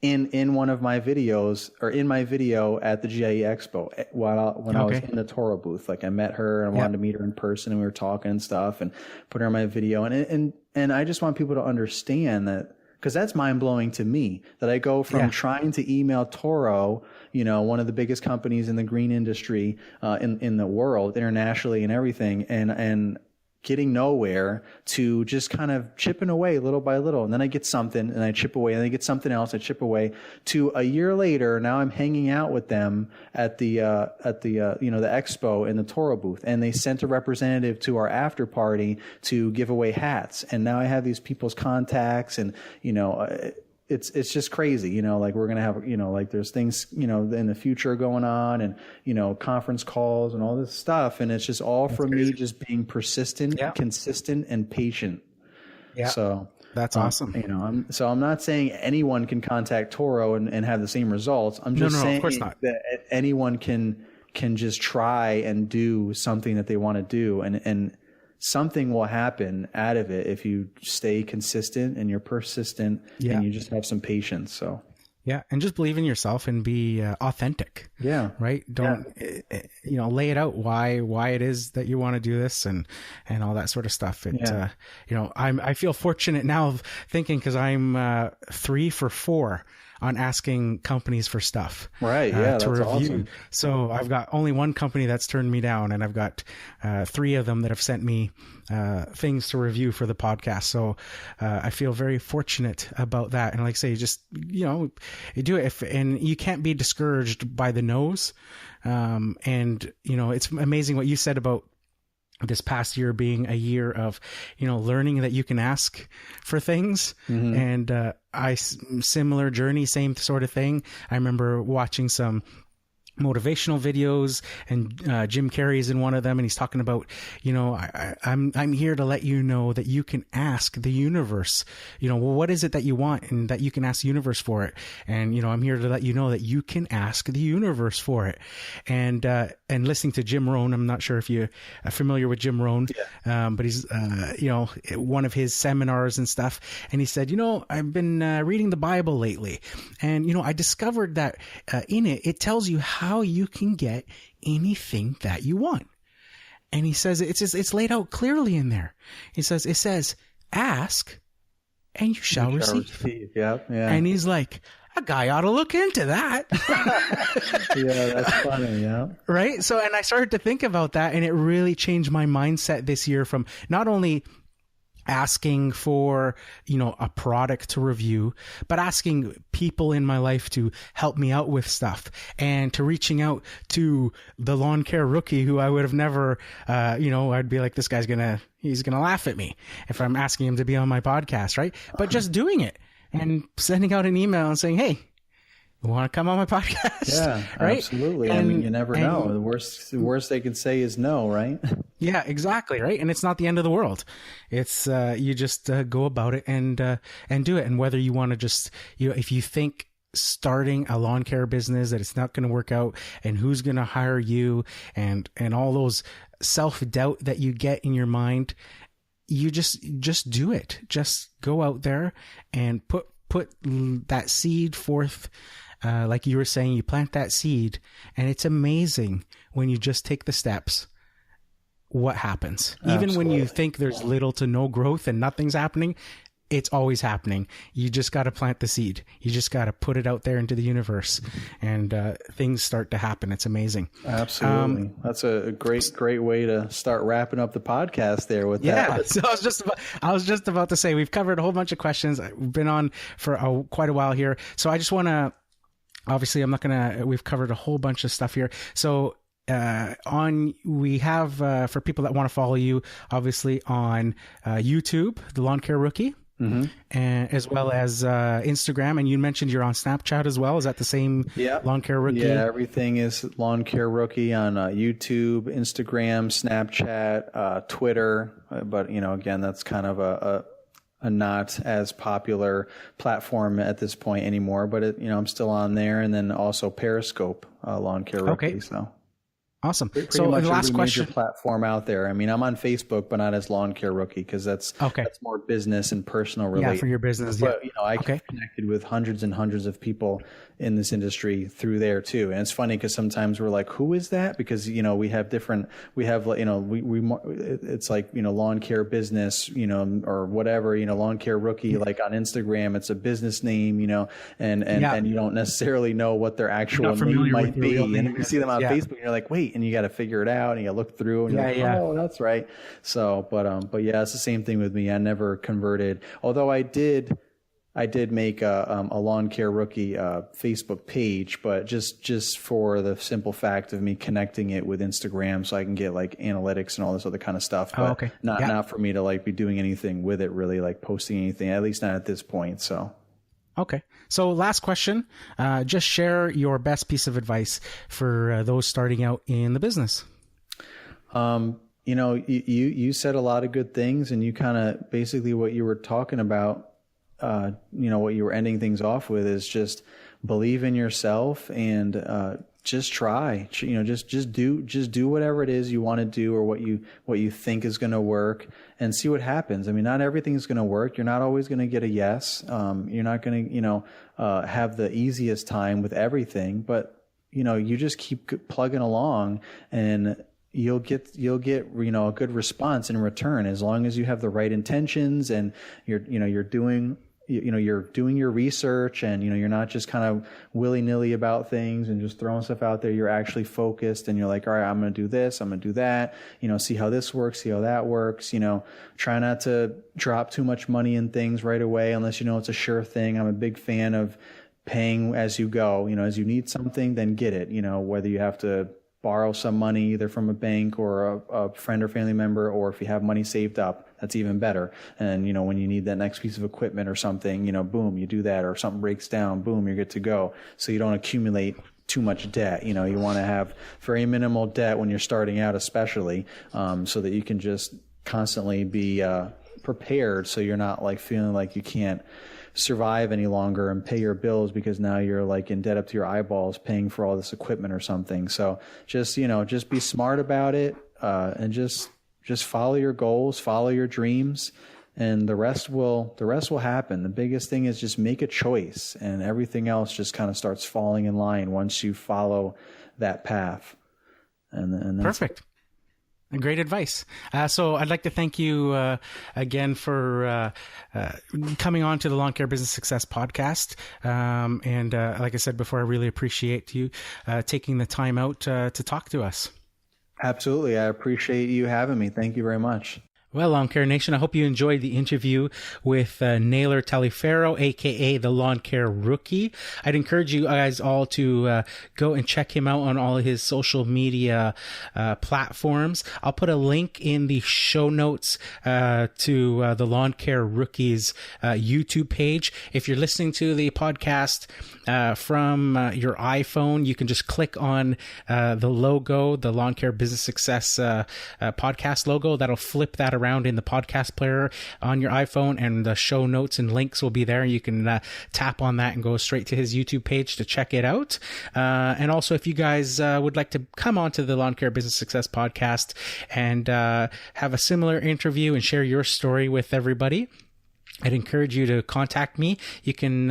in one of my videos, or in my video at the GIE Expo when I was in the Toro booth. Like I met her and I wanted to meet her in person, and we were talking and stuff, and put her in my video. And I just want people to understand that, because that's mind blowing to me, that I go from trying to email Toro, one of the biggest companies in the green industry, in the world, internationally and everything, and getting nowhere, to just kind of chipping away little by little. And then I get something and I chip away, and then I get something else, I chip away, to a year later, now I'm hanging out with them at the expo in the Toro booth, and they sent a representative to our after party to give away hats. And now I have these people's contacts, and, it's just crazy, like we're going to have, like there's things, in the future going on, and, conference calls and all this stuff. And it's just all from me just being persistent, consistent, and patient. Yeah. So that's awesome. I'm not saying anyone can contact Toro and have the same results. I'm just saying that anyone can just try and do something that they want to do, and something will happen out of it if you stay consistent and you're persistent and you just have some patience. So and just believe in yourself and be authentic. Right. Don't lay it out why it is that you want to do this, and all that sort of stuff. I feel fortunate now thinking, because I'm 3 for 4 on asking companies for stuff, right? To that's review. Awesome. So I've got only one company that's turned me down, and I've got 3 of them that have sent me things to review for the podcast. So I feel very fortunate about that. And like I say, just you do it, and you can't be discouraged by the no's. And it's amazing what you said about this past year being a year of, learning that you can ask for things. And similar journey, same sort of thing. I remember watching some motivational videos, and Jim Carrey's in one of them, and he's talking about, I'm here to let you know that you can ask the universe, what is it that you want, and that you can ask the universe for it. And I'm here to let you know that you can ask the universe for it. And listening to Jim Rohn, I'm not sure if you're familiar with Jim Rohn, but he's one of his seminars and stuff, and he said, I've been reading the Bible lately, and I discovered that in it tells you how you can get anything that you want. And he says it's laid out clearly in there. It says ask and you shall receive. Yeah. And he's like, a guy ought to look into that. That's funny. Yeah. Right. So, and I started to think about that, and it really changed my mindset this year, from not only asking for, a product to review, but asking people in my life to help me out with stuff, and to reaching out to the lawn care rookie, who I would have never, I'd be like, this guy's he's going to laugh at me if I'm asking him to be on my podcast. Right. But just doing it and sending out an email and saying, hey, you want to come on my podcast? Yeah, right? Absolutely. And you never know. The worst they can say is no, right? Yeah, exactly. Right. And it's not the end of the world. It's, you just go about it and do it. And whether you want to just, if you think starting a lawn care business that it's not going to work out, and who's going to hire you, and all those self-doubt that you get in your mind, you just do it. Just go out there and put that seed forth. Like you were saying, you plant that seed, and it's amazing when you just take the steps, what happens. Absolutely. Even when you think there's little to no growth and nothing's happening, it's always happening. You just got to plant the seed. You just got to put it out there into the universe, and things start to happen. It's amazing. Absolutely. That's a great way to start wrapping up the podcast there with that. Yeah. So I was just about to say, we've covered a whole bunch of questions. We've been on for quite a while here. So I just want to, obviously we've covered a whole bunch of stuff here. So we have, for people that want to follow you, obviously on YouTube, The Lawn Care Rookie. Mm-hmm. And as well as Instagram, and you mentioned you're on Snapchat as well. Is that the same? Lawn Care Rookie? Yeah, everything is Lawn Care Rookie on YouTube, Instagram, Snapchat, Twitter. But again, that's kind of a not as popular platform at this point anymore. But I'm still on there, and then also Periscope, Lawn Care Rookie. Okay. So. Awesome. Pretty So much the last every question. major platform out there. I mean, I'm on Facebook, but not as Lawn Care Rookie because that's more business and personal related. Yeah, for your business. But I connected with hundreds and hundreds of people in this industry through there too. And it's funny because sometimes we're like, who is that? Because we have different. We have it's like Lawn Care Business, or whatever. Lawn Care Rookie, like on Instagram, it's a business name, and you don't necessarily know what their actual name might be, and you see them on Facebook, and you're like, wait. And you got to figure it out, and you got to look through, and you're like, oh, that's right. So, but yeah, it's the same thing with me. I never converted, although I did make a Lawn Care Rookie Facebook page, but just for the simple fact of me connecting it with Instagram, so I can get like analytics and all this other kind of stuff. But not for me to like be doing anything with it, really, like posting anything. At least not at this point. So. Okay. So last question, just share your best piece of advice for those starting out in the business. You said a lot of good things, and you kind of basically what you were talking about, what you were ending things off with is just believe in yourself and just try, just do whatever it is you want to do or what you think is going to work and see what happens. I mean, not everything is going to work. You're not always going to get a yes. You're not going to, have the easiest time with everything, but you just keep plugging along and you'll get a good response in return as long as you have the right intentions and you're doing your research and you're not just kind of willy-nilly about things and just throwing stuff out there. You're actually focused and you're like, all right, I'm going to do this, I'm going to do that, see how this works, see how that works, try not to drop too much money in things right away unless it's a sure thing. I'm a big fan of paying as you go. As you need something, then get it, whether you have to borrow some money either from a bank or a friend or family member, or if you have money saved up, that's even better. And, when you need that next piece of equipment or something, boom, you do that, or something breaks down, boom, you're good to go. So you don't accumulate too much debt. You want to have very minimal debt when you're starting out, especially, so that you can just constantly be prepared. So you're not like feeling like you can't survive any longer and pay your bills because now you're like in debt up to your eyeballs paying for all this equipment or something. So just be smart about it, and just follow your goals, follow your dreams, and the rest will happen. The biggest thing is just make a choice, and everything else just kind of starts falling in line once you follow that path. And that's perfect. Great advice. So I'd like to thank you again for coming on to the Lawn Care Business Success Podcast. And like I said before, I really appreciate you taking the time out to talk to us. Absolutely. I appreciate you having me. Thank you very much. Well, Lawn Care Nation, I hope you enjoyed the interview with Naylor Taliaferro, a.k.a. the Lawn Care Rookie. I'd encourage you guys all to go and check him out on all of his social media platforms. I'll put a link in the show notes to the Lawn Care Rookie's YouTube page. If you're listening to the podcast from your iPhone, you can just click on the logo, the Lawn Care Business Success podcast logo. That'll flip that around in the podcast player on your iPhone, and the show notes and links will be there. You can tap on that and go straight to his YouTube page to check it out. And also, if you guys would like to come on to the Lawn Care Business Success Podcast and have a similar interview and share your story with everybody, I'd encourage you to contact me. You can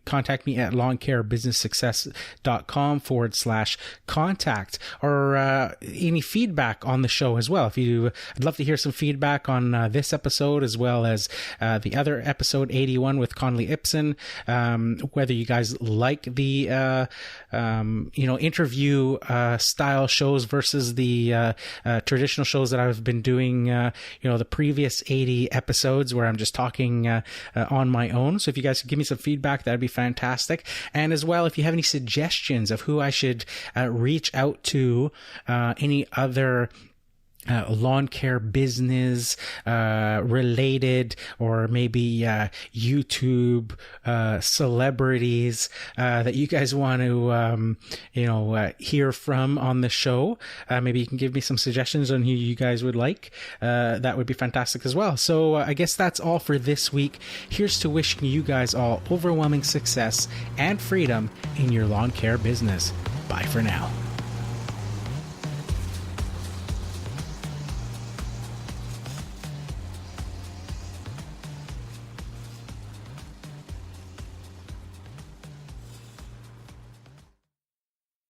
contact me at lawncarebusinesssuccess.com/contact, or any feedback on the show as well. I'd love to hear some feedback on this episode as well as the other episode 81 with Conley Ibsen. Whether you guys like the interview style shows versus the traditional shows that I've been doing. The previous 80 episodes where I'm just talking on my own. So if you guys could give me some feedback, that'd be fantastic. And as well, if you have any suggestions of who I should reach out to, any other lawn care business related, or maybe YouTube celebrities that you guys want to hear from on the show, maybe you can give me some suggestions on who you guys would like. That would be fantastic as well. So I guess that's all for this week. Here's to wishing you guys all overwhelming success and freedom in your lawn care business. Bye for now.